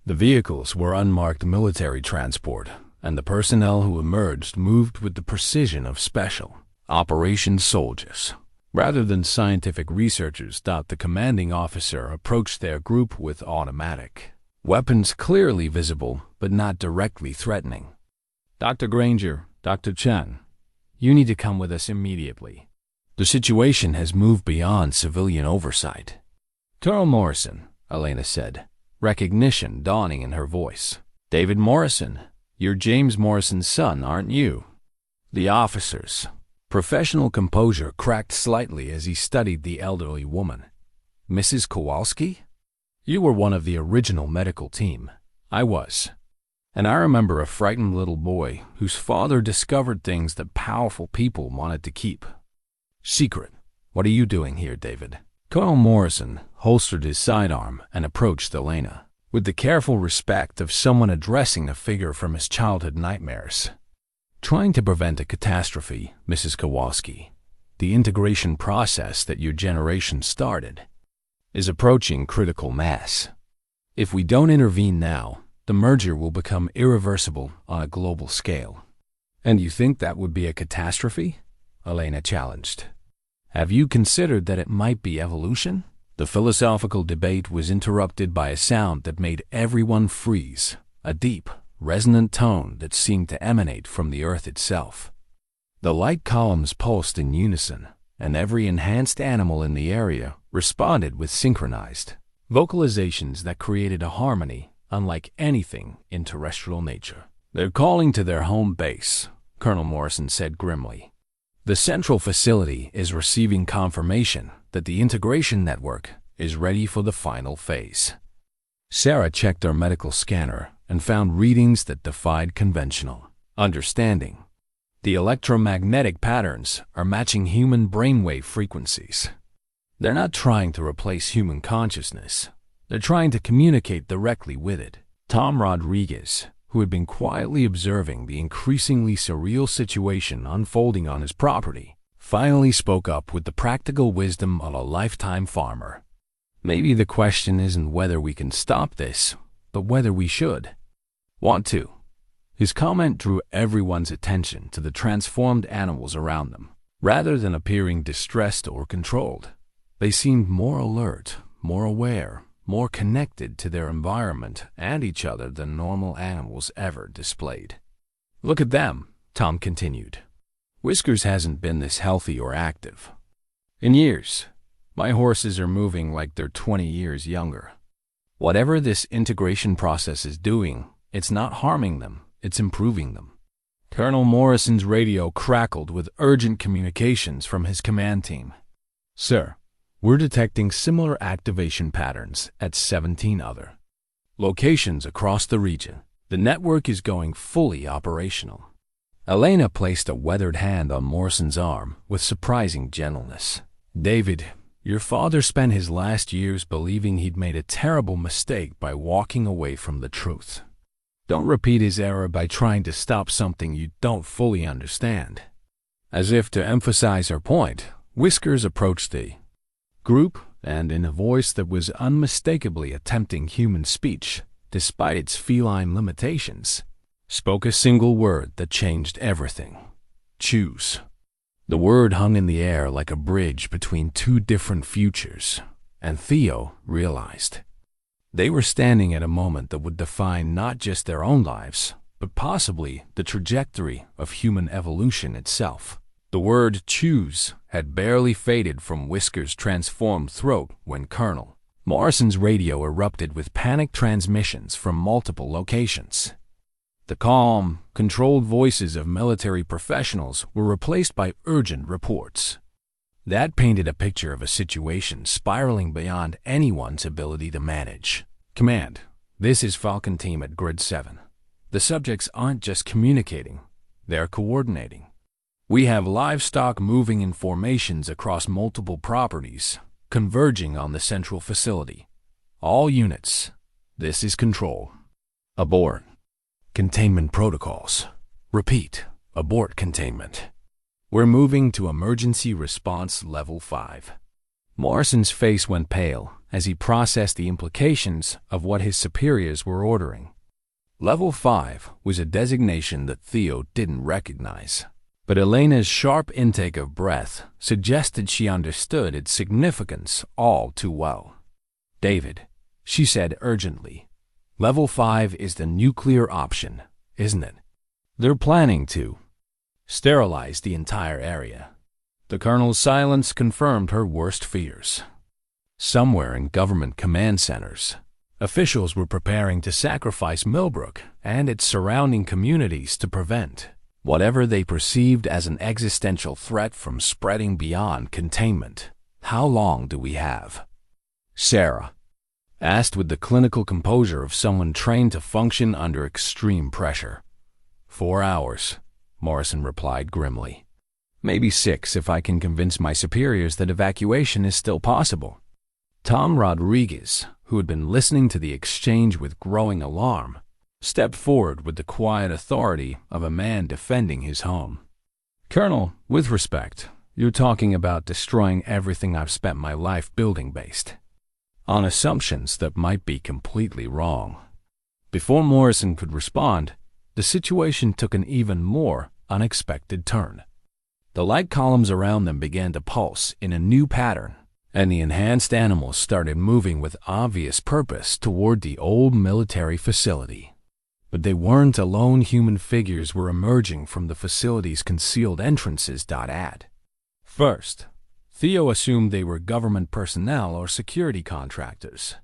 [SPEAKER 1] The vehicles were unmarked military transport, and the personnel who emerged moved with the precision of special operations soldiers. Rather than scientific researchers, the commanding officer approached their group with automatic weapons clearly visible but not directly threatening. "Dr. Granger, Dr. Chen, you need to come with us immediately. The situation has moved beyond civilian oversight." "Colonel Morrison," Elena said, recognition dawning in her voice. "David Morrison, you're James Morrison's son, aren't you?" The officer's professional composure cracked slightly as he studied the elderly woman. "Mrs. Kowalski? You were one of the original medical team." "I was. And I remember a frightened little boy whose father discovered things that powerful people wanted to keep secret. What are you doing here, David?" Colonel Morrison holstered his sidearm and approached Elena with the careful respect of someone addressing a figure from his childhood nightmares. "Trying to prevent a catastrophe, Mrs. Kowalski. The integration process that your generation started is approaching critical mass. If we don't intervene now, the merger will become irreversible on a global scale." "And you think that would be a catastrophe?" Elena challenged. "Have you considered that it might be evolution?" The philosophical debate was interrupted by a sound that made everyone freeze, a deep, resonant tone that seemed to emanate from the earth itself. The light columns pulsed in unison, and every enhanced animal in the area responded with synchronized vocalizations that created a harmony unlike anything in terrestrial nature. "They're calling to their home base," Colonel Morrison said grimly. "The central facility is receiving confirmation that the integration network is ready for the final phase." Sarah checked her medical scanner and found readings that defied conventional understanding. "The electromagnetic patterns are matching human brainwave frequencies." They're not trying to replace human consciousness. They're trying to communicate directly with it. Tom Rodriguez, who had been quietly observing the increasingly surreal situation unfolding on his property, finally spoke up with the practical wisdom of a lifetime farmer. Maybe the question isn't whether we can stop this, but whether we should. Want to. His comment drew everyone's attention to the transformed animals around them. Rather than appearing distressed or controlled, they seemed more alert, more aware, more connected to their environment and each other than normal animals ever displayed. Look at them, Tom continued. Whiskers hasn't been this healthy or active. In years, my horses are moving like they're 20 years younger. Whatever this integration process is doing, it's not harming them, it's improving them. Colonel Morrison's radio crackled with urgent communications from his command team. Sir, we're detecting similar activation patterns at 17 other locations across the region. The network is going fully operational. Elena placed a weathered hand on Morrison's arm with surprising gentleness. David, your father spent his last years believing he'd made a terrible mistake by walking away from the truth. Don't repeat his error by trying to stop something you don't fully understand. As if to emphasize her point, Whiskers approached the group and, in a voice that was unmistakably attempting human speech, despite its feline limitations, spoke a single word that changed everything. Choose. The word hung in the air like a bridge between two different futures, and Theo realized. They were standing at a moment that would define not just their own lives, but possibly the trajectory of human evolution itself. The word choose had barely faded from Whiskers' transformed throat when Colonel Morrison's radio erupted with panic transmissions from multiple locations. The calm, controlled voices of military professionals were replaced by urgent reports. That painted a picture of a situation spiraling beyond anyone's ability to manage. Command, this is Falcon Team at Grid 7. The subjects aren't just communicating, they're coordinating. We have livestock moving in formations across multiple properties, converging on the central facility. All units, this is control. Abort. Containment protocols. Repeat, abort containment. We're moving to emergency response level 5. Morrison's face went pale as he processed the implications of what his superiors were ordering. Level 5 was a designation that Theo didn't recognize, but Elena's sharp intake of breath suggested she understood its significance all too well. David, she said urgently, Level 5 is the nuclear option, isn't it? They're planning to sterilize the entire area. The colonel's silence confirmed her worst fears. Somewhere in government command centers, officials were preparing to sacrifice Millbrook and its surrounding communities to prevent whatever they perceived as an existential threat from spreading beyond containment. How long do we have? Sarah asked with the clinical composure of someone trained to function under extreme pressure. 4 hours, Morrison replied grimly. Maybe 6 if I can convince my superiors that evacuation is still possible. Tom Rodriguez, who had been listening to the exchange with growing alarm, stepped forward with the quiet authority of a man defending his home. Colonel, with respect, you're talking about destroying everything I've spent my life building based on assumptions that might be completely wrong. Before Morrison could respond, the situation took an even more unexpected turn. The light columns around them began to pulse in a new pattern, and the enhanced animals started moving with obvious purpose toward the old military facility. But they weren't alone. Human figures were emerging from the facility's concealed entrances. First, Theo assumed they were government personnel or security contractors.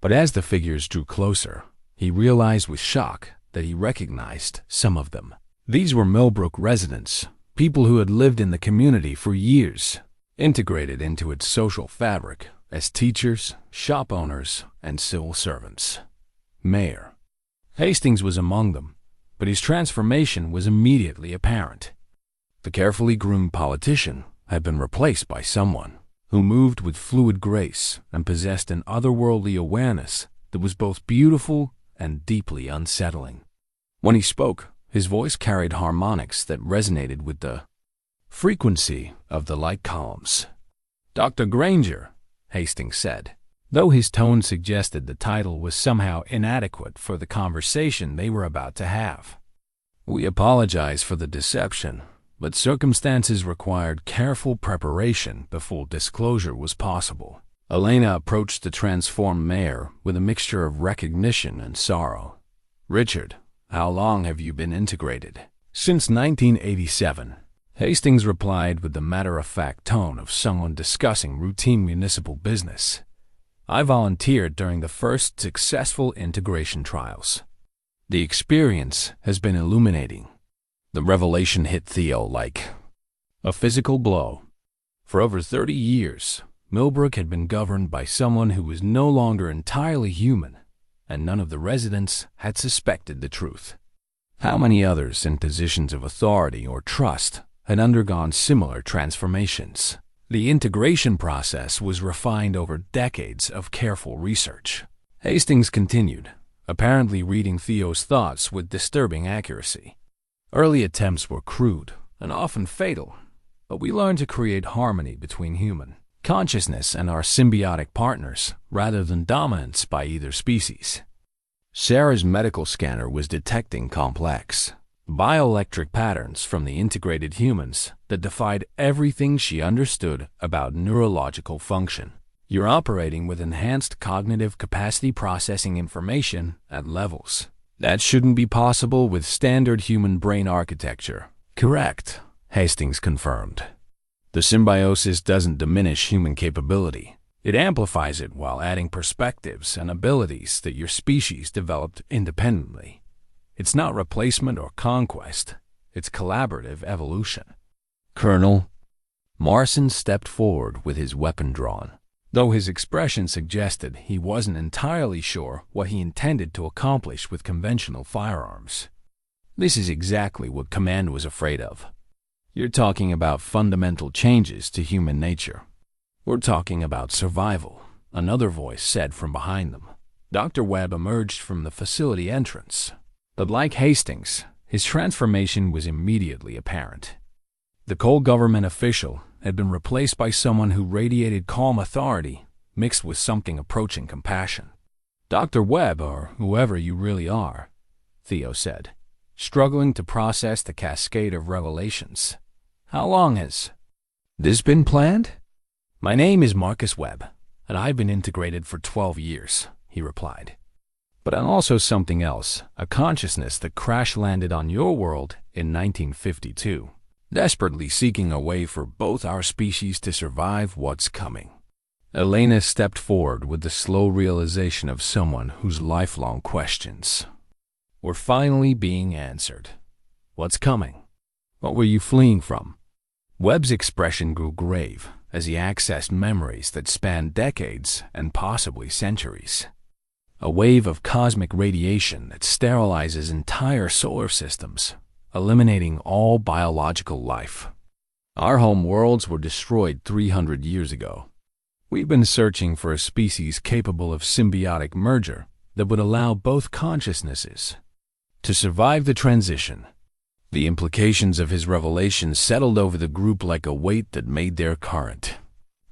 [SPEAKER 1] But as the figures drew closer, he realized with shock that he recognized some of them. These were Millbrook residents, people who had lived in the community for years, integrated into its social fabric as teachers, shop owners, and civil servants. Mayor Hastings was among them, but his transformation was immediately apparent. The carefully groomed politician had been replaced by someone who moved with fluid grace and possessed an otherworldly awareness that was both beautiful and deeply unsettling. When he spoke, his voice carried harmonics that resonated with the frequency of the light columns. "Dr. Granger," Hastings said, though his tone suggested the title was somehow inadequate for the conversation they were about to have. "We apologize for the deception, but circumstances required careful preparation before disclosure was possible." Elena approached the transformed mayor with a mixture of recognition and sorrow. "Richard, how long have you been integrated?" "Since 1987. Hastings replied with the matter-of-fact tone of someone discussing routine municipal business. "I volunteered during the first successful integration trials. The experience has been illuminating." The revelation hit Theo like a physical blow. For over 30 years, Millbrook had been governed by someone who was no longer entirely human, and none of the residents had suspected the truth. How many others in positions of authority or trust had undergone similar transformations? The integration process was refined over decades of careful research. Hastings continued, apparently reading Theo's thoughts with disturbing accuracy. "Early attempts were crude and often fatal, but we learned to create harmony between human consciousness and our symbiotic partners rather than dominance by either species." Sarah's medical scanner was detecting complex bioelectric patterns from the integrated humans that defied everything she understood about neurological function. "You're operating with enhanced cognitive capacity, processing information at levels that shouldn't be possible with standard human brain architecture." "Correct," Hastings confirmed. "The symbiosis doesn't diminish human capability. It amplifies it while adding perspectives and abilities that your species developed independently. It's not replacement or conquest. It's collaborative evolution." "Colonel?" Morrison stepped forward with his weapon drawn, though his expression suggested he wasn't entirely sure what he intended to accomplish with conventional firearms. "This is exactly what Command was afraid of. You're talking about fundamental changes to human nature. We're talking about survival," another voice said from behind them. Dr. Webb emerged from the facility entrance, but like Hastings, his transformation was immediately apparent. The cold government official had been replaced by someone who radiated calm authority mixed with something approaching compassion. "Dr. Webb, or whoever you really are," Theo said, struggling to process the cascade of revelations. "How long has this been planned?" "My name is Marcus Webb, and I've been integrated for 12 years, he replied. "But I'm also something else, a consciousness that crash-landed on your world in 1952, desperately seeking a way for both our species to survive what's coming." Elena stepped forward with the slow realization of someone whose lifelong questions were finally being answered. "What's coming? What were you fleeing from?" Webb's expression grew grave as he accessed memories that spanned decades and possibly centuries. "A wave of cosmic radiation that sterilizes entire solar systems, eliminating all biological life. Our home worlds were destroyed 300 years ago. We've been searching for a species capable of symbiotic merger that would allow both consciousnesses to survive the transition." The implications of his revelation settled over the group like a weight that made their current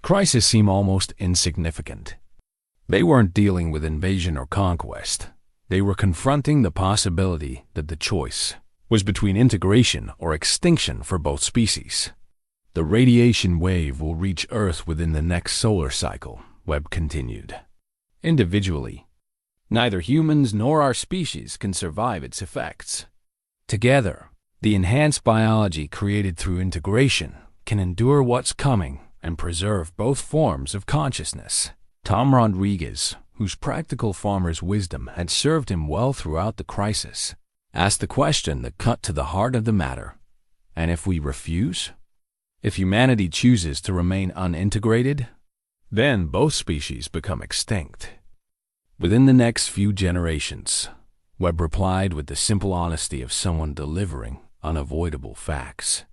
[SPEAKER 1] crisis seem almost insignificant. They weren't dealing with invasion or conquest. They were confronting the possibility that the choice was between integration or extinction for both species. "The radiation wave will reach Earth within the next solar cycle," Webb continued. "Individually, neither humans nor our species can survive its effects. Together, the enhanced biology created through integration can endure what's coming and preserve both forms of consciousness." Tom Rodriguez, whose practical farmer's wisdom had served him well throughout the crisis, asked the question that cut to the heart of the matter. "And if we refuse? If humanity chooses to remain unintegrated, then both species become extinct." "Within the next few generations," Webb replied with the simple honesty of someone delivering unavoidable facts.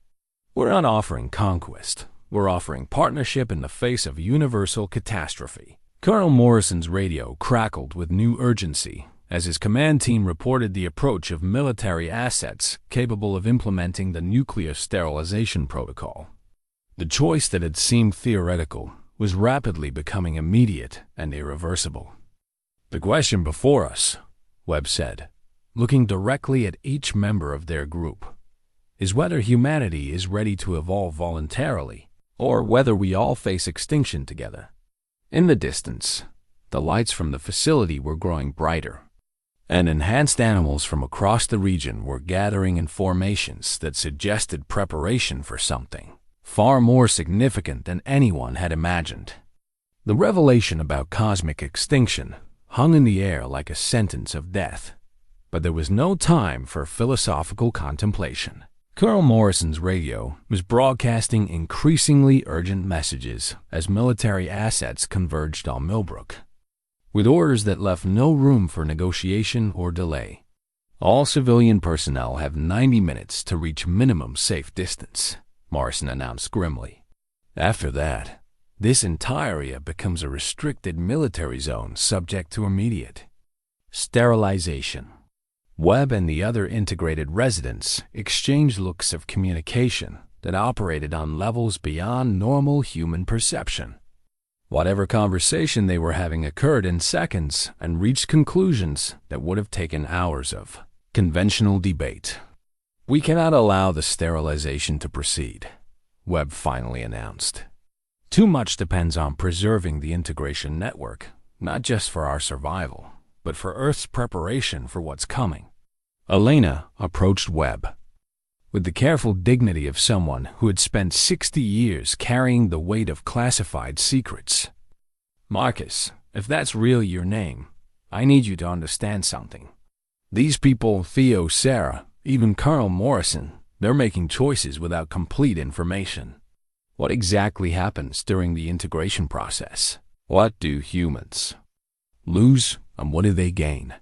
[SPEAKER 1] "We're not offering conquest. were offering partnership in the face of universal catastrophe. Colonel Morrison's radio crackled with new urgency as his command team reported the approach of military assets capable of implementing the nuclear sterilization protocol. The choice that had seemed theoretical was rapidly becoming immediate and irreversible. "The question before us," Webb said, looking directly at each member of their group, "is whether humanity is ready to evolve voluntarily, or whether we all face extinction together." In the distance, the lights from the facility were growing brighter, and enhanced animals from across the region were gathering in formations that suggested preparation for something far more significant than anyone had imagined. The revelation about cosmic extinction hung in the air like a sentence of death, but there was no time for philosophical contemplation. Colonel Morrison's radio was broadcasting increasingly urgent messages as military assets converged on Millbrook, with orders that left no room for negotiation or delay. "All civilian personnel have 90 minutes to reach minimum safe distance," Morrison announced grimly. "After that, this entire area becomes a restricted military zone subject to immediate sterilization." Webb and the other integrated residents exchanged looks of communication that operated on levels beyond normal human perception. Whatever conversation they were having occurred in seconds and reached conclusions that would have taken hours of conventional debate. "We cannot allow the sterilization to proceed," Webb finally announced. "Too much depends on preserving the integration network, not just for our survival, but for Earth's preparation for what's coming." Elena approached Webb with the careful dignity of someone who had spent 60 years carrying the weight of classified secrets. "Marcus, if that's really your name, I need you to understand something. These people, Theo, Sarah, even Colonel Morrison, they're making choices without complete information. What exactly happens during the integration process? What do humans lose, and what do they gain?"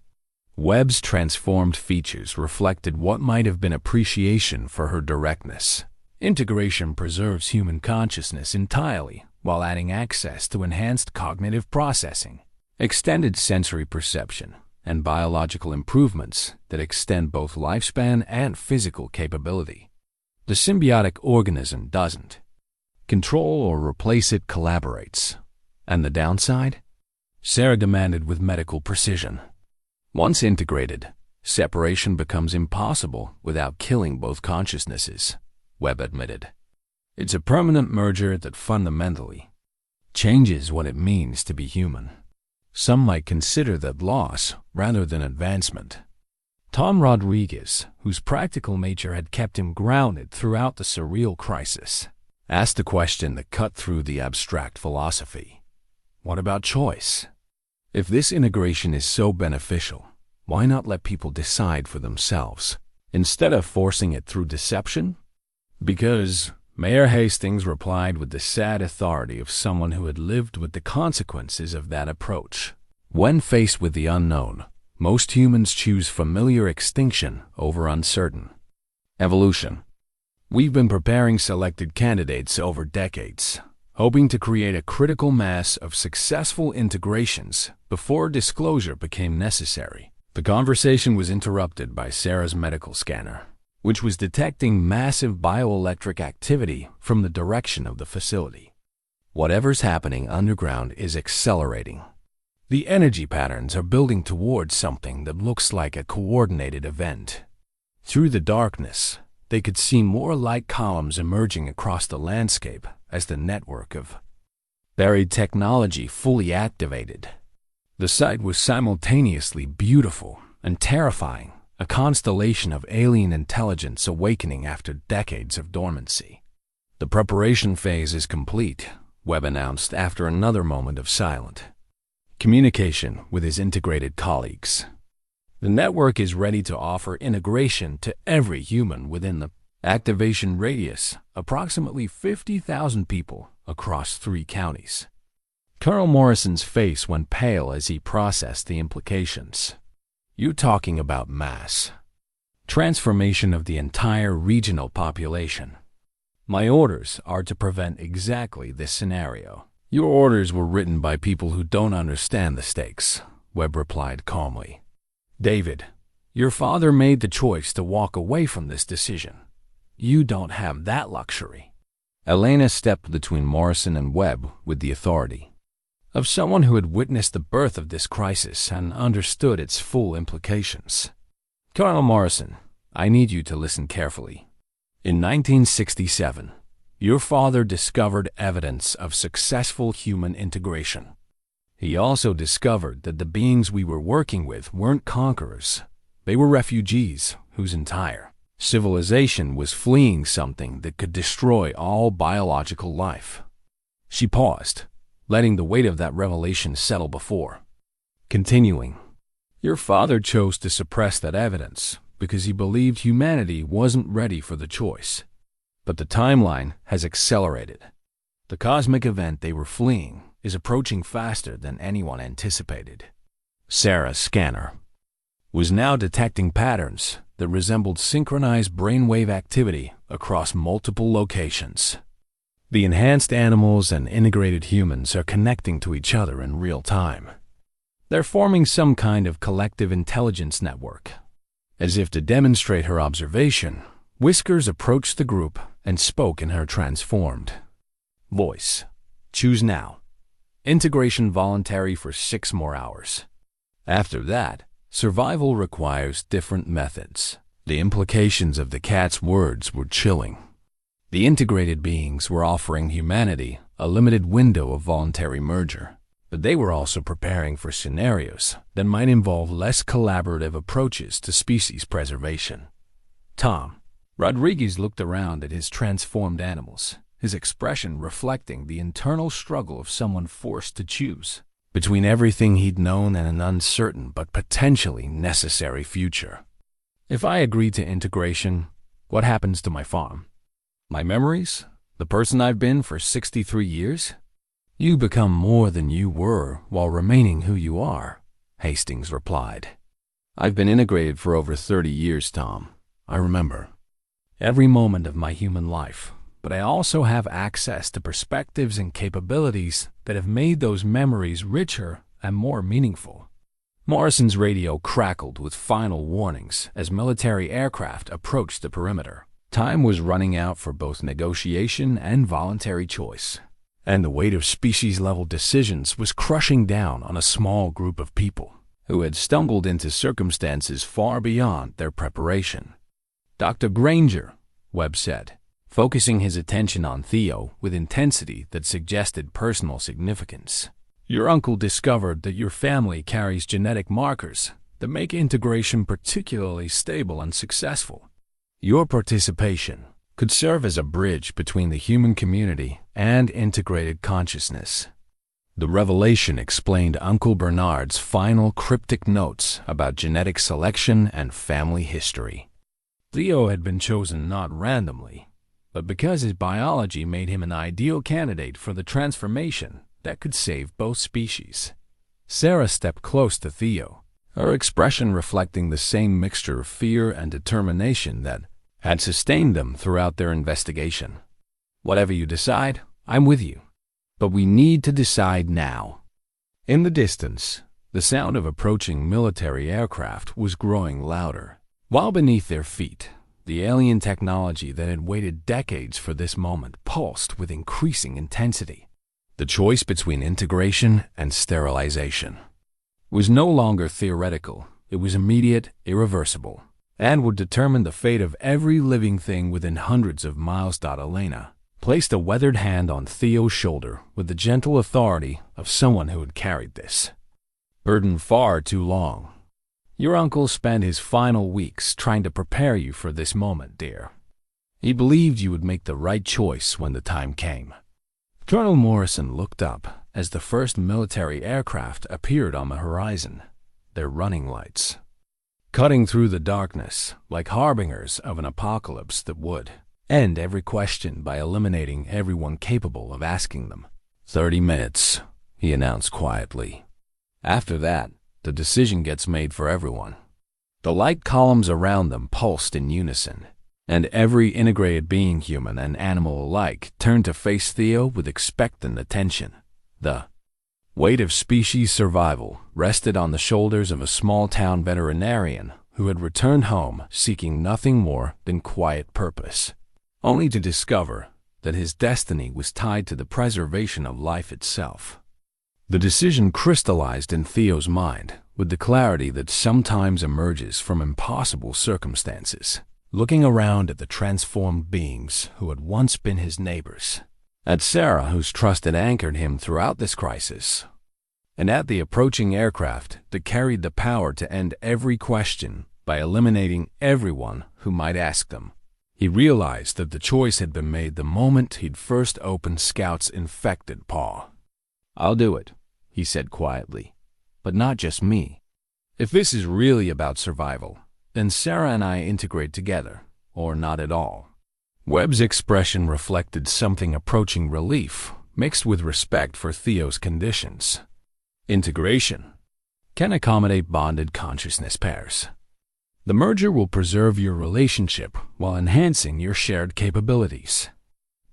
[SPEAKER 1] Webb's transformed features reflected what might have been appreciation for her directness. "Integration preserves human consciousness entirely while adding access to enhanced cognitive processing, extended sensory perception, and biological improvements that extend both lifespan and physical capability. The symbiotic organism doesn't. Control or replace it collaborates. And the downside?" Sarah demanded with medical precision. "Once integrated, separation becomes impossible without killing both consciousnesses," Webb admitted. "It's a permanent merger that fundamentally changes what it means to be human. Some might consider that loss rather than advancement." Tom Rodriguez, whose practical nature had kept him grounded throughout the surreal crisis, asked a question that cut through the abstract philosophy. "What about choice? If this integration is so beneficial, why not let people decide for themselves, instead of forcing it through deception?" "Because," Mayor Hastings replied with the sad authority of someone who had lived with the consequences of that approach, "when faced with the unknown, most humans choose familiar extinction over uncertain evolution. We've been preparing selected candidates over decades, hoping to create a critical mass of successful integrations before disclosure became necessary." The conversation was interrupted by Sarah's medical scanner, which was detecting massive bioelectric activity from the direction of the facility. "Whatever's happening underground is accelerating. The energy patterns are building towards something that looks like a coordinated event." Through the darkness, they could see more light columns emerging across the landscape as the network of buried technology fully activated. The sight was simultaneously beautiful and terrifying, a constellation of alien intelligence awakening after decades of dormancy. "The preparation phase is complete," Webb announced after another moment of silent communication with his integrated colleagues. "The network is ready to offer integration to every human within the activation radius, approximately 50,000 people across 3 counties. Colonel Morrison's face went pale as he processed the implications. "You talking about mass transformation of the entire regional population?" My orders are to prevent exactly this scenario. Your orders were written by people who don't understand the stakes, Webb replied calmly. David, your father made the choice to walk away from this decision. You don't have that luxury. Elena stepped between Morrison and Webb with the authority of someone who had witnessed the birth of this crisis and understood its full implications. Colonel Morrison, I need you to listen carefully. In 1967, your father discovered evidence of successful human integration. He also discovered that the beings we were working with weren't conquerors. They were refugees whose entire civilization was fleeing something that could destroy all biological life. She paused, letting the weight of that revelation settle before continuing. Your father chose to suppress that evidence because he believed humanity wasn't ready for the choice. But the timeline has accelerated. The cosmic event they were fleeing is approaching faster than anyone anticipated. Sarah's scanner was now detecting patterns that resembled synchronized brainwave activity across multiple locations. The enhanced animals and integrated humans are connecting to each other in real time. They're forming some kind of collective intelligence network. As if to demonstrate her observation, Whiskers approached the group and spoke in her transformed voice. Choose now. Integration voluntary for 6 more hours. After that, survival requires different methods. The implications of the cat's words were chilling. The integrated beings were offering humanity a limited window of voluntary merger, but they were also preparing for scenarios that might involve less collaborative approaches to species preservation. Tom Rodriguez looked around at his transformed animals, his expression reflecting the internal struggle of someone forced to choose between everything he'd known and an uncertain but potentially necessary future. If I agree to integration, what happens to my farm? My memories? The person I've been for 63 years? You become more than you were while remaining who you are, Hastings replied. I've been integrated for over 30 years, Tom. I remember every moment of my human life, but I also have access to perspectives and capabilities that have made those memories richer and more meaningful. Morrison's radio crackled with final warnings as military aircraft approached the perimeter. Time was running out for both negotiation and voluntary choice, and the weight of species-level decisions was crushing down on a small group of people who had stumbled into circumstances far beyond their preparation. Dr. Granger, Webb said, focusing his attention on Theo with intensity that suggested personal significance. Your uncle discovered that your family carries genetic markers that make integration particularly stable and successful. Your participation could serve as a bridge between the human community and integrated consciousness. The revelation explained Uncle Bernard's final cryptic notes about genetic selection and family history. Theo had been chosen not randomly, but because his biology made him an ideal candidate for the transformation that could save both species. Sarah stepped close to Theo, her expression reflecting the same mixture of fear and determination that had sustained them throughout their investigation. Whatever you decide, I'm with you. But we need to decide now. In the distance, the sound of approaching military aircraft was growing louder, while beneath their feet, the alien technology that had waited decades for this moment pulsed with increasing intensity. The choice between integration and sterilization was no longer theoretical. It was immediate, irreversible, and would determine the fate of every living thing within hundreds of miles. Elena placed a weathered hand on Theo's shoulder with the gentle authority of someone who had carried this burden far too long. Your uncle spent his final weeks trying to prepare you for this moment, dear. He believed you would make the right choice when the time came. Colonel Morrison looked up as the first military aircraft appeared on the horizon, their running lights cutting through the darkness like harbingers of an apocalypse that would end every question by eliminating everyone capable of asking them. 30 minutes, he announced quietly. After that, the decision gets made for everyone. The light columns around them pulsed in unison, And every integrated being, human and animal alike, turned to face Theo with expectant attention. The weight of species survival rested on the shoulders of a small-town veterinarian who had returned home seeking nothing more than quiet purpose, only to discover that his destiny was tied to the preservation of life itself. The decision crystallized in Theo's mind with the clarity that sometimes emerges from impossible circumstances. Looking around at the transformed beings who had once been his neighbors, at Sarah, whose trust had anchored him throughout this crisis, and at the approaching aircraft that carried the power to end every question by eliminating everyone who might ask them, he realized that the choice had been made the moment he'd first opened Scout's infected paw. "I'll do it," he said quietly, "but not just me. If this is really about survival, then Sarah and I integrate together, or not at all." Webb's expression reflected something approaching relief, mixed with respect for Theo's conditions. Integration can accommodate bonded consciousness pairs. The merger will preserve your relationship while enhancing your shared capabilities.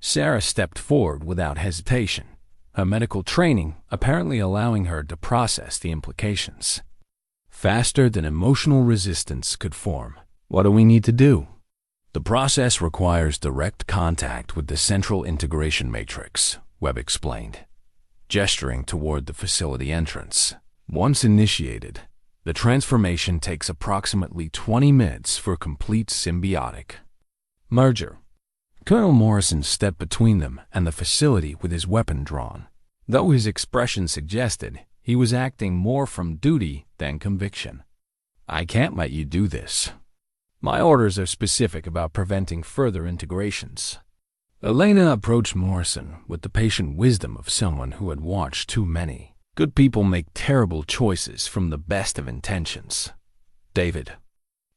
[SPEAKER 1] Sarah stepped forward without hesitation, her medical training apparently allowing her to process the implications faster than emotional resistance could form. "What do we need to do?" "The process requires direct contact with the central integration matrix," Webb explained, gesturing toward the facility entrance. "Once initiated, the transformation takes approximately 20 minutes for complete symbiotic merger." Colonel Morrison stepped between them and the facility with his weapon drawn, though his expression suggested he was acting more from duty than conviction. "I can't let you do this. My orders are specific about preventing further integrations." Elena approached Morrison with the patient wisdom of someone who had watched too many good people make terrible choices from the best of intentions. "David,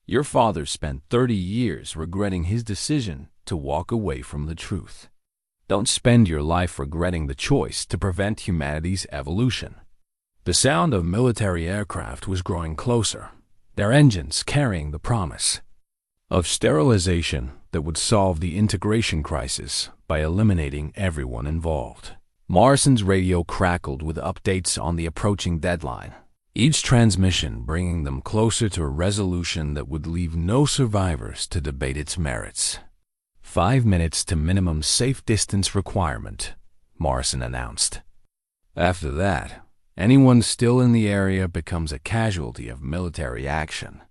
[SPEAKER 1] your father spent 30 years regretting his decision to walk away from the truth. Don't spend your life regretting the choice to prevent humanity's evolution." The sound of military aircraft was growing closer, their engines carrying the promise of sterilization that would solve the integration crisis by eliminating everyone involved. Morrison's radio crackled with updates on the approaching deadline, each transmission bringing them closer to a resolution that would leave no survivors to debate its merits. 5 minutes to minimum safe distance requirement, Morrison announced. After that, anyone still in the area becomes a casualty of military action.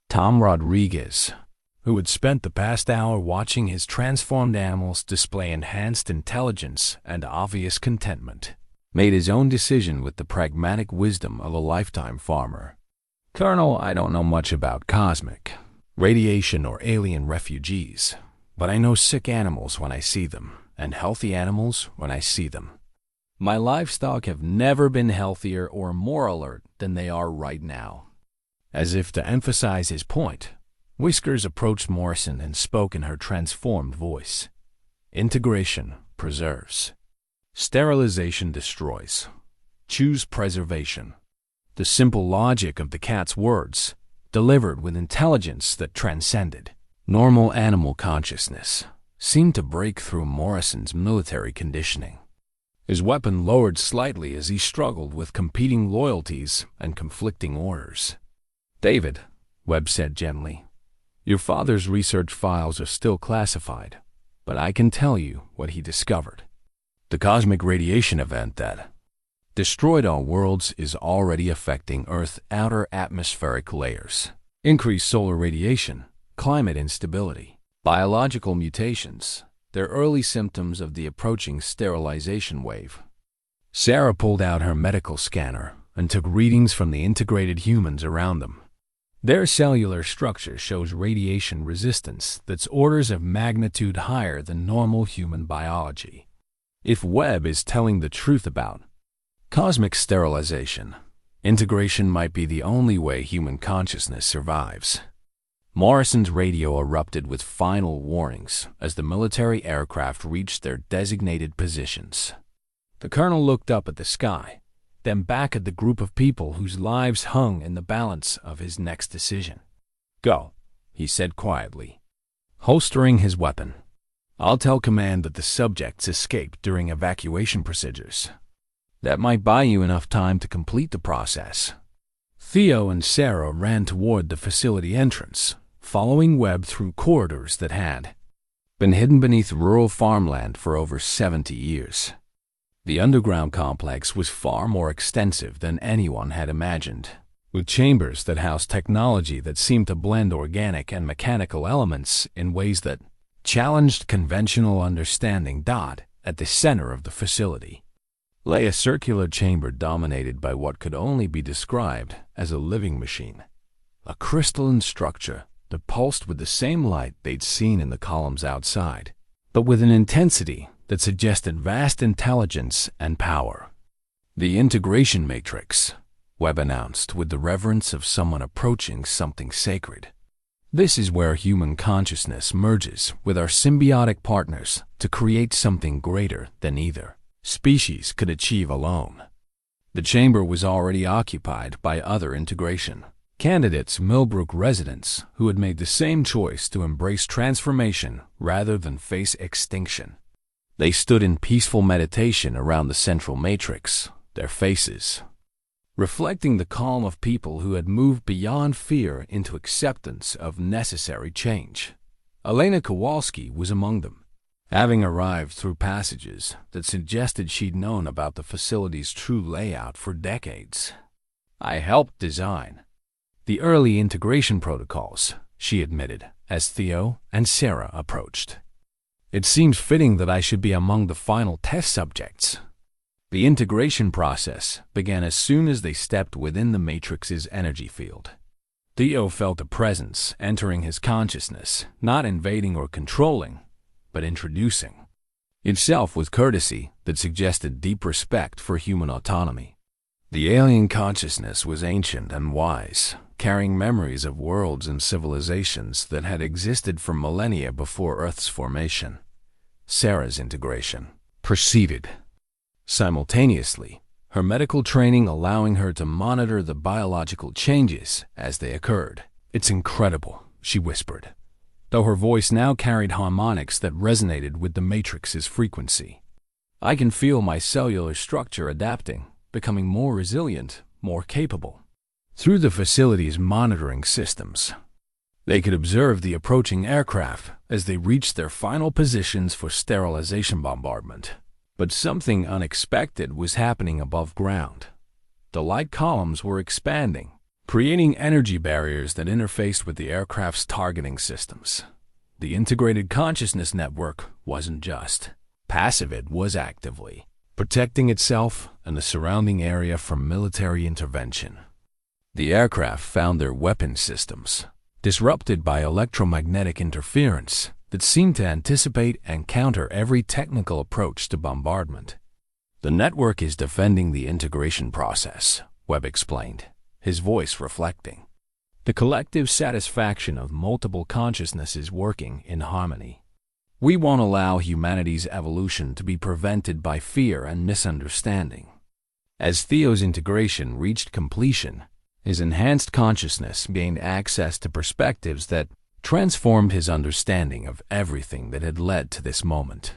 [SPEAKER 1] Tom Rodriguez, who had spent the past hour watching his transformed animals display enhanced intelligence and obvious contentment, made his own decision with the pragmatic wisdom of a lifetime farmer. "Colonel, I don't know much about cosmic, radiation, or alien refugees, but I know sick animals when I see them, and healthy animals when I see them. My livestock have never been healthier or more alert than they are right now." As if to emphasize his point, Whiskers approached Morrison and spoke in her transformed voice. "Integration preserves. Sterilization destroys. Choose preservation." The simple logic of the cat's words, delivered with intelligence that transcended normal animal consciousness, seemed to break through Morrison's military conditioning. His weapon lowered slightly as he struggled with competing loyalties and conflicting orders. "David," Webb said gently, "your father's research files are still classified, but I can tell you what he discovered. The cosmic radiation event that destroyed our worlds is already affecting Earth's outer atmospheric layers. Increased solar radiation, climate instability, biological mutations, they're early symptoms of the approaching sterilization wave." Sarah pulled out her medical scanner and took readings from the integrated humans around them. Their cellular structure shows radiation resistance that's orders of magnitude higher than normal human biology. If Webb is telling the truth about cosmic sterilization, integration might be the only way human consciousness survives. Morrison's radio erupted with final warnings as the military aircraft reached their designated positions. The colonel looked up at the sky, then back at the group of people whose lives hung in the balance of his next decision. "Go," he said quietly. holstering his weapon. "I'll tell command that the subjects escaped during evacuation procedures. That might buy you enough time to complete the process." Theo and Sarah ran toward the facility entrance, following Webb through corridors that had been hidden beneath rural farmland for over 70 years. The underground complex was far more extensive than anyone had imagined, with chambers that housed technology that seemed to blend organic and mechanical elements in ways that challenged conventional understanding. At the center of the facility lay a circular chamber dominated by what could only be described as a living machine, a crystalline structure that pulsed with the same light they'd seen in the columns outside, but with an intensity that suggested vast intelligence and power. "The integration matrix," Webb announced with the reverence of someone approaching something sacred. "This is where human consciousness merges with our symbiotic partners to create something greater than either species could achieve alone." The chamber was already occupied by other integration candidates, Millbrook residents who had made the same choice to embrace transformation rather than face extinction. They stood in peaceful meditation around the central matrix, their faces reflecting the calm of people who had moved beyond fear into acceptance of necessary change. Elena Kowalski was among them, having arrived through passages that suggested she'd known about the facility's true layout for decades. "I helped design the early integration protocols," she admitted as Theo and Sarah approached. "It seems fitting that I should be among the final test subjects." The integration process began as soon as they stepped within the Matrix's energy field. Theo felt a presence entering his consciousness, not invading or controlling, but introducing itself with courtesy that suggested deep respect for human autonomy. The alien consciousness was ancient and wise, carrying memories of worlds and civilizations that had existed for millennia before Earth's formation. Sarah's integration proceeded simultaneously, her medical training allowing her to monitor the biological changes as they occurred. "It's incredible," she whispered, though her voice now carried harmonics that resonated with the Matrix's frequency. "I can feel my cellular structure adapting, becoming more resilient, more capable." Through the facility's monitoring systems, they could observe the approaching aircraft as they reached their final positions for sterilization bombardment. But something unexpected was happening above ground. The light columns were expanding, creating energy barriers that interfaced with the aircraft's targeting systems. The integrated consciousness network wasn't just passive, it was actively protecting itself and the surrounding area from military intervention. The aircraft found their weapon systems disrupted by electromagnetic interference that seemed to anticipate and counter every technical approach to bombardment. "The network is defending the integration process," Webb explained, his voice reflecting the collective satisfaction of multiple consciousnesses working in harmony. "We won't allow humanity's evolution to be prevented by fear and misunderstanding." As Theo's integration reached completion, his enhanced consciousness gained access to perspectives that transformed his understanding of everything that had led to this moment.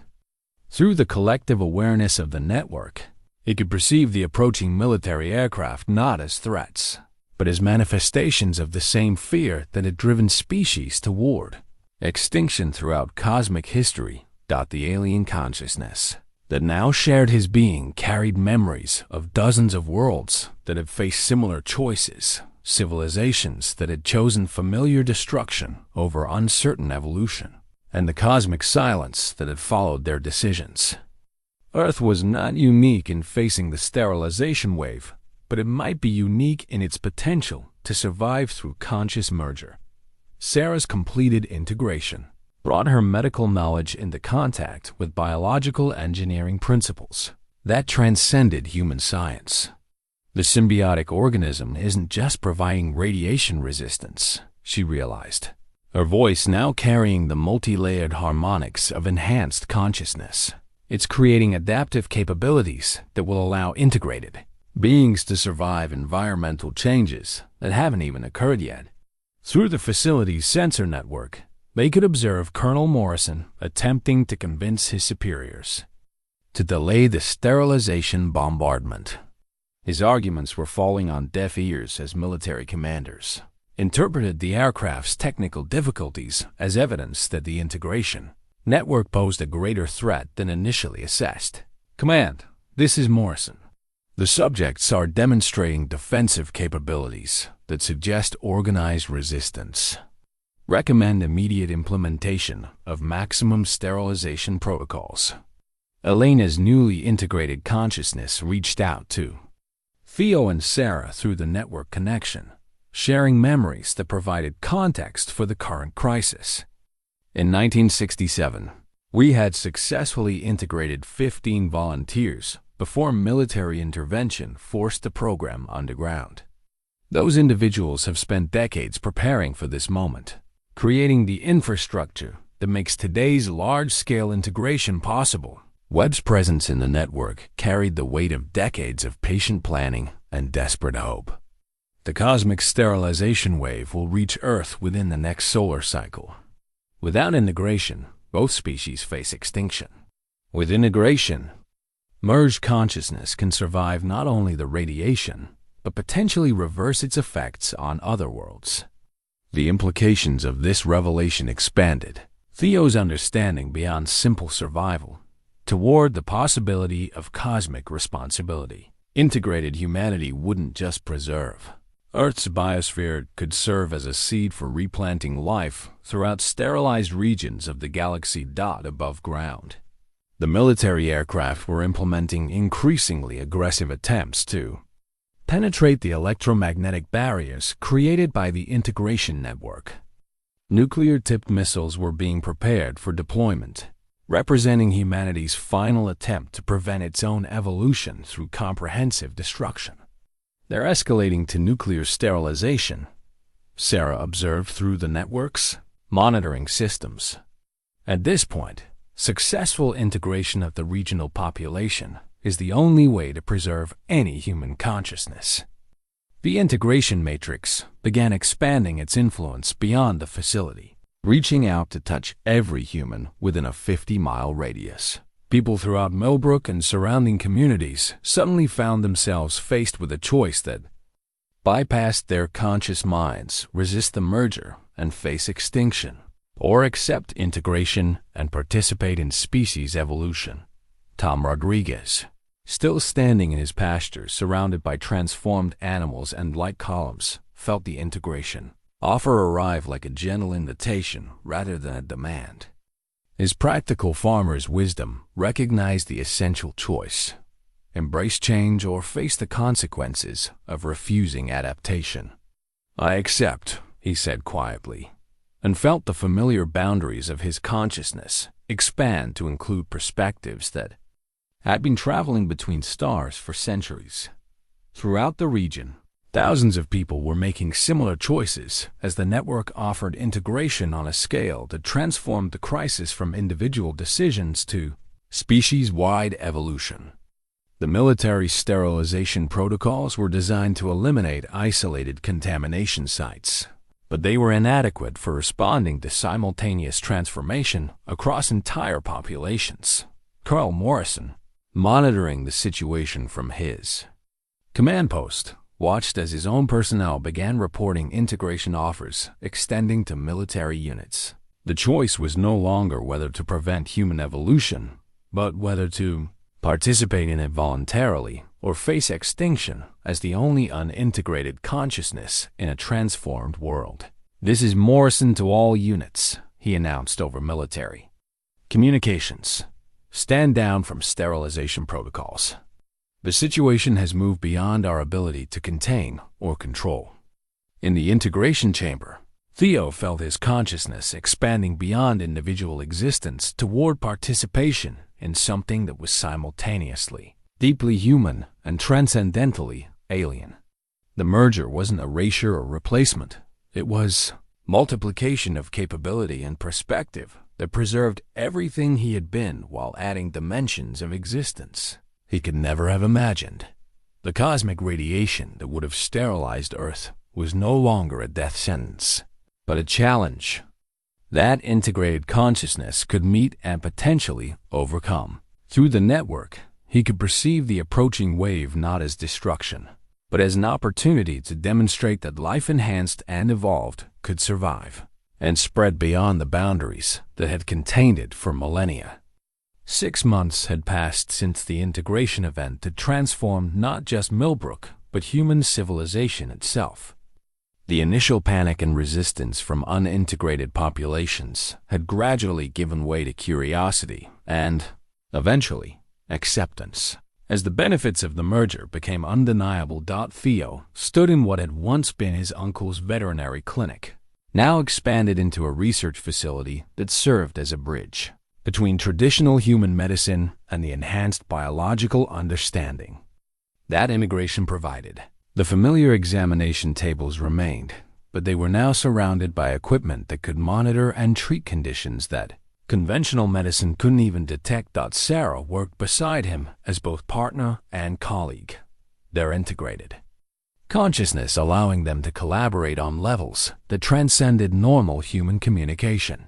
[SPEAKER 1] Through the collective awareness of the network, he could perceive the approaching military aircraft not as threats, but as manifestations of the same fear that had driven species toward extinction throughout cosmic history. The alien consciousness that now shared his being carried memories of dozens of worlds that had faced similar choices, civilizations that had chosen familiar destruction over uncertain evolution, and the cosmic silence that had followed their decisions. Earth was not unique in facing the sterilization wave, but it might be unique in its potential to survive through conscious merger. Sarah's completed integration brought her medical knowledge into contact with biological engineering principles that transcended human science. The symbiotic organism isn't just providing radiation resistance, she realized, her voice now carrying the multi-layered harmonics of enhanced consciousness. It's creating adaptive capabilities that will allow integrated beings to survive environmental changes that haven't even occurred yet. Through the facility's sensor network, They could observe Colonel Morrison attempting to convince his superiors to delay the sterilization bombardment. His arguments were falling on deaf ears as military commanders interpreted the aircraft's technical difficulties as evidence that the integration network posed a greater threat than initially assessed. "Command, this is Morrison. The subjects are demonstrating defensive capabilities that suggest organized resistance. Recommend immediate implementation of maximum sterilization protocols." Elena's newly integrated consciousness reached out to Theo and Sarah through the network connection, sharing memories that provided context for the current crisis. In 1967, we had successfully integrated 15 volunteers before military intervention forced the program underground. Those individuals have spent decades preparing for this moment, creating the infrastructure that makes today's large-scale integration possible. Webb's presence in the network carried the weight of decades of patient planning and desperate hope. The cosmic sterilization wave will reach Earth within the next solar cycle. Without integration, both species face extinction. With integration, merged consciousness can survive not only the radiation, but potentially reverse its effects on other worlds. The implications of this revelation expanded Theo's understanding beyond simple survival toward the possibility of cosmic responsibility. Integrated humanity wouldn't just preserve Earth's biosphere, could serve as a seed for replanting life throughout sterilized regions of the galaxy above ground. The military aircraft were implementing increasingly aggressive attempts to penetrate the electromagnetic barriers created by the integration network. Nuclear-tipped missiles were being prepared for deployment, representing humanity's final attempt to prevent its own evolution through comprehensive destruction. "They're escalating to nuclear sterilization," Sarah observed through the network's monitoring systems. At this point, successful integration of the regional population is the only way to preserve any human consciousness. The integration matrix began expanding its influence beyond the facility, reaching out to touch every human within a 50-mile radius. People throughout Millbrook and surrounding communities suddenly found themselves faced with a choice that bypassed their conscious minds: resist the merger and face extinction, or accept integration and participate in species evolution. Tom Rodriguez, still standing in his pastures surrounded by transformed animals and light columns, felt the integration offer arrive like a gentle invitation rather than a demand. His practical farmer's wisdom recognized the essential choice: embrace change or face the consequences of refusing adaptation. "I accept," he said quietly, and felt the familiar boundaries of his consciousness expand to include perspectives that had been traveling between stars for centuries. Throughout the region, thousands of people were making similar choices as the network offered integration on a scale that transformed the crisis from individual decisions to species-wide evolution. The military sterilization protocols were designed to eliminate isolated contamination sites, but they were inadequate for responding to simultaneous transformation across entire populations. Colonel Morrison, monitoring the situation from his command post, watched as his own personnel began reporting integration offers extending to military units. The choice was no longer whether to prevent human evolution, but whether to participate in it voluntarily or face extinction as the only unintegrated consciousness in a transformed world. "This is Morrison to all units," he announced over military communications. "Stand down from sterilization protocols. The situation has moved beyond our ability to contain or control." In the integration chamber, Theo felt his consciousness expanding beyond individual existence toward participation in something that was simultaneously deeply human and transcendentally alien. The merger wasn't erasure or replacement. It was multiplication of capability and perspective that preserved everything he had been while adding dimensions of existence he could never have imagined. The cosmic radiation that would have sterilized Earth was no longer a death sentence, but a challenge that integrated consciousness could meet and potentially overcome. Through the network, he could perceive the approaching wave not as destruction, but as an opportunity to demonstrate that life enhanced and evolved could survive and spread beyond the boundaries that had contained it for millennia. 6 months had passed since the integration event that transformed not just Millbrook, but human civilization itself. The initial panic and resistance from unintegrated populations had gradually given way to curiosity and, eventually, acceptance. As the benefits of the merger became undeniable, Theo stood in what had once been his uncle's veterinary clinic, now expanded into a research facility that served as a bridge between traditional human medicine and the enhanced biological understanding that integration provided. The familiar examination tables remained, but they were now surrounded by equipment that could monitor and treat conditions that conventional medicine couldn't even detect. Sarah worked beside him as both partner and colleague. They're integrated consciousness, allowing them to collaborate on levels that transcended normal human communication.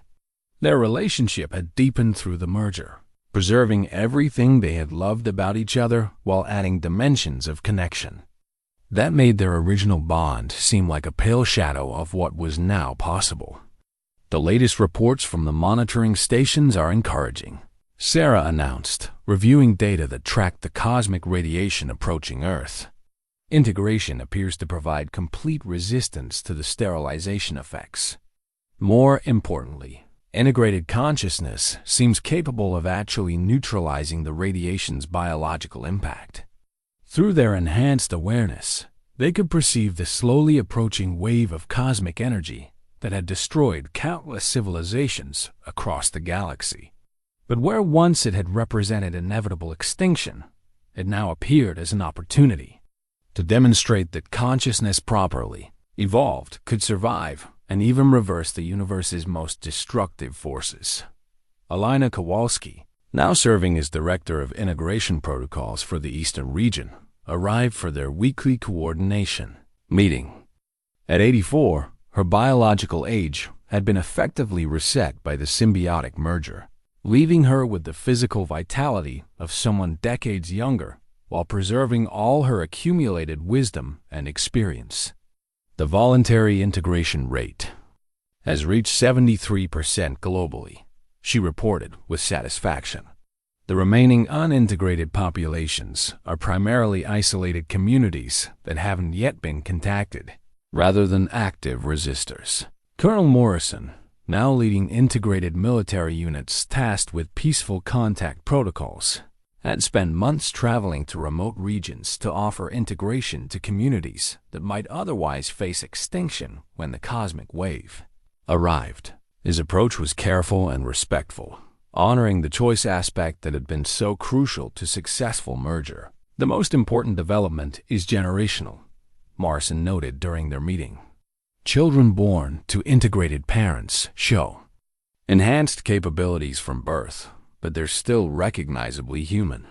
[SPEAKER 1] Their relationship had deepened through the merger, preserving everything they had loved about each other while adding dimensions of connection that made their original bond seem like a pale shadow of what was now possible. The latest reports from the monitoring stations are encouraging, Sarah announced, reviewing data that tracked the cosmic radiation approaching Earth. Integration appears to provide complete resistance to the sterilization effects. More importantly, integrated consciousness seems capable of actually neutralizing the radiation's biological impact. Through their enhanced awareness, they could perceive the slowly approaching wave of cosmic energy that had destroyed countless civilizations across the galaxy. But where once it had represented inevitable extinction, it now appeared as an opportunity to demonstrate that consciousness properly evolved could survive and even reverse the universe's most destructive forces. Alina Kowalski, now serving as Director of Integration Protocols for the Eastern region, arrived for their weekly coordination meeting. At 84, her biological age had been effectively reset by the symbiotic merger, leaving her with the physical vitality of someone decades younger while preserving all her accumulated wisdom and experience. The voluntary integration rate has reached 73% globally, she reported with satisfaction. The remaining unintegrated populations are primarily isolated communities that haven't yet been contacted, rather than active resistors. Colonel Morrison, now leading integrated military units tasked with peaceful contact protocols, had spent months traveling to remote regions to offer integration to communities that might otherwise face extinction when the cosmic wave arrived. His approach was careful and respectful, honoring the choice aspect that had been so crucial to successful merger. The most important development is generational, Morrison noted during their meeting. Children born to integrated parents show enhanced capabilities from birth, but they're still recognizably human.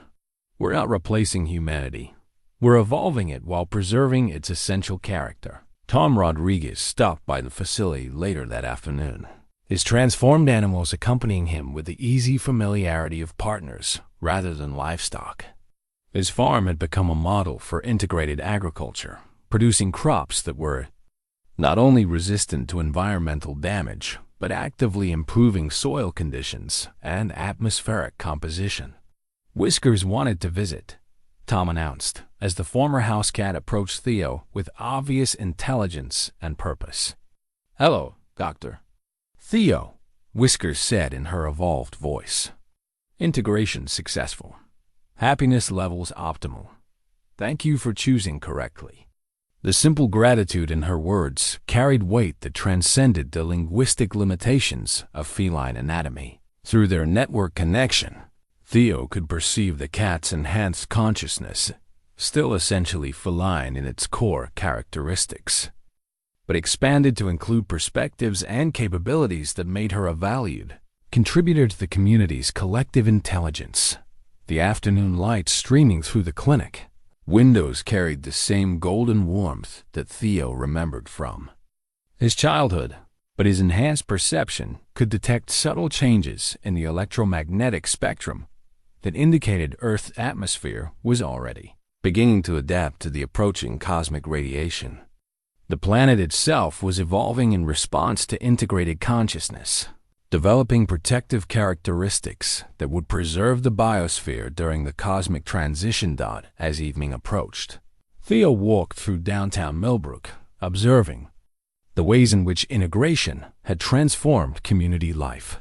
[SPEAKER 1] We're not replacing humanity. We're evolving it while preserving its essential character. Tom Rodriguez stopped by the facility later that afternoon, his transformed animals accompanying him with the easy familiarity of partners rather than livestock. His farm had become a model for integrated agriculture, producing crops that were not only resistant to environmental damage, but actively improving soil conditions and atmospheric composition. Whiskers wanted to visit, Tom announced, as the former house cat approached Theo with obvious intelligence and purpose. "Hello, Doctor." "Theo," Whiskers said in her evolved voice. "Integration successful. Happiness levels optimal. Thank you for choosing correctly." The simple gratitude in her words carried weight that transcended the linguistic limitations of feline anatomy. Through their network connection, Theo could perceive the cat's enhanced consciousness, still essentially feline in its core characteristics, but expanded to include perspectives and capabilities that made her a valued contributor to the community's collective intelligence. The afternoon light streaming through the clinic windows carried the same golden warmth that Theo remembered from his childhood, but his enhanced perception could detect subtle changes in the electromagnetic spectrum that indicated Earth's atmosphere was already beginning to adapt to the approaching cosmic radiation. The planet itself was evolving in response to integrated consciousness, developing protective characteristics that would preserve the biosphere during the cosmic transition. As evening approached, Theo walked through downtown Millbrook, observing the ways in which integration had transformed community life.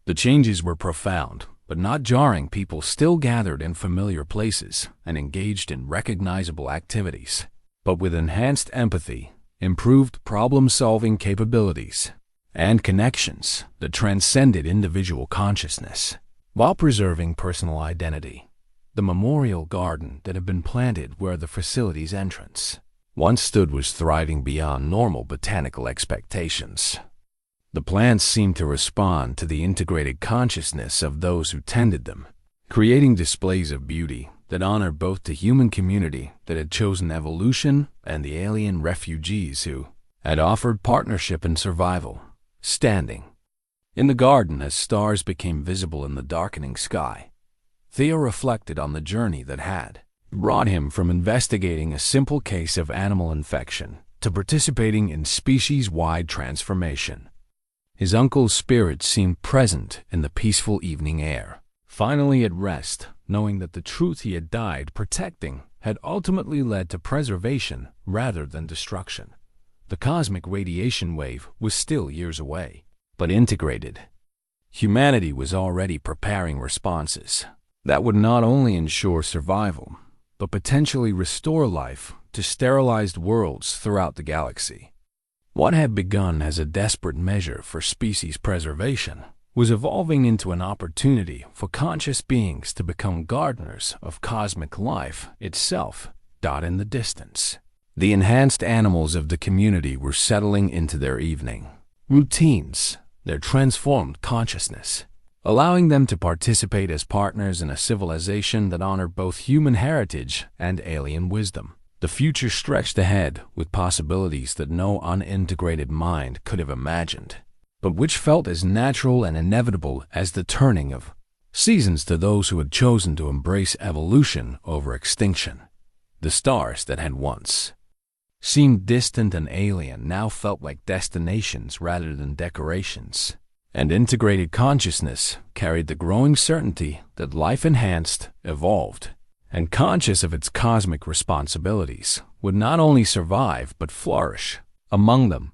[SPEAKER 1] The changes were profound, but not jarring. People still gathered in familiar places and engaged in recognizable activities, but with enhanced empathy, improved problem-solving capabilities, and connections that transcended individual consciousness, while preserving personal identity. The memorial garden that had been planted where the facility's entrance once stood was thriving beyond normal botanical expectations. The plants seemed to respond to the integrated consciousness of those who tended them, creating displays of beauty that honored both the human community that had chosen evolution and the alien refugees who had offered partnership and survival. Standing in the garden as stars became visible in the darkening sky, Theo reflected on the journey that had brought him from investigating a simple case of animal infection to participating in species-wide transformation. His uncle's spirit seemed present in the peaceful evening air, finally at rest, knowing that the truth he had died protecting had ultimately led to preservation rather than destruction. The cosmic radiation wave was still years away, but integrated. Humanity was already preparing responses that would not only ensure survival, but potentially restore life to sterilized worlds throughout the galaxy. What had begun as a desperate measure for species preservation was evolving into an opportunity for conscious beings to become gardeners of cosmic life itself. In the distance, the enhanced animals of the community were settling into their evening routines, their transformed consciousness, allowing them to participate as partners in a civilization that honored both human heritage and alien wisdom. The future stretched ahead with possibilities that no unintegrated mind could have imagined, but which felt as natural and inevitable as the turning of seasons to those who had chosen to embrace evolution over extinction. The stars that had once seemed distant and alien now felt like destinations rather than decorations, and integrated consciousness carried the growing certainty that life enhanced, evolved, and conscious of its cosmic responsibilities, would not only survive but flourish. Among them,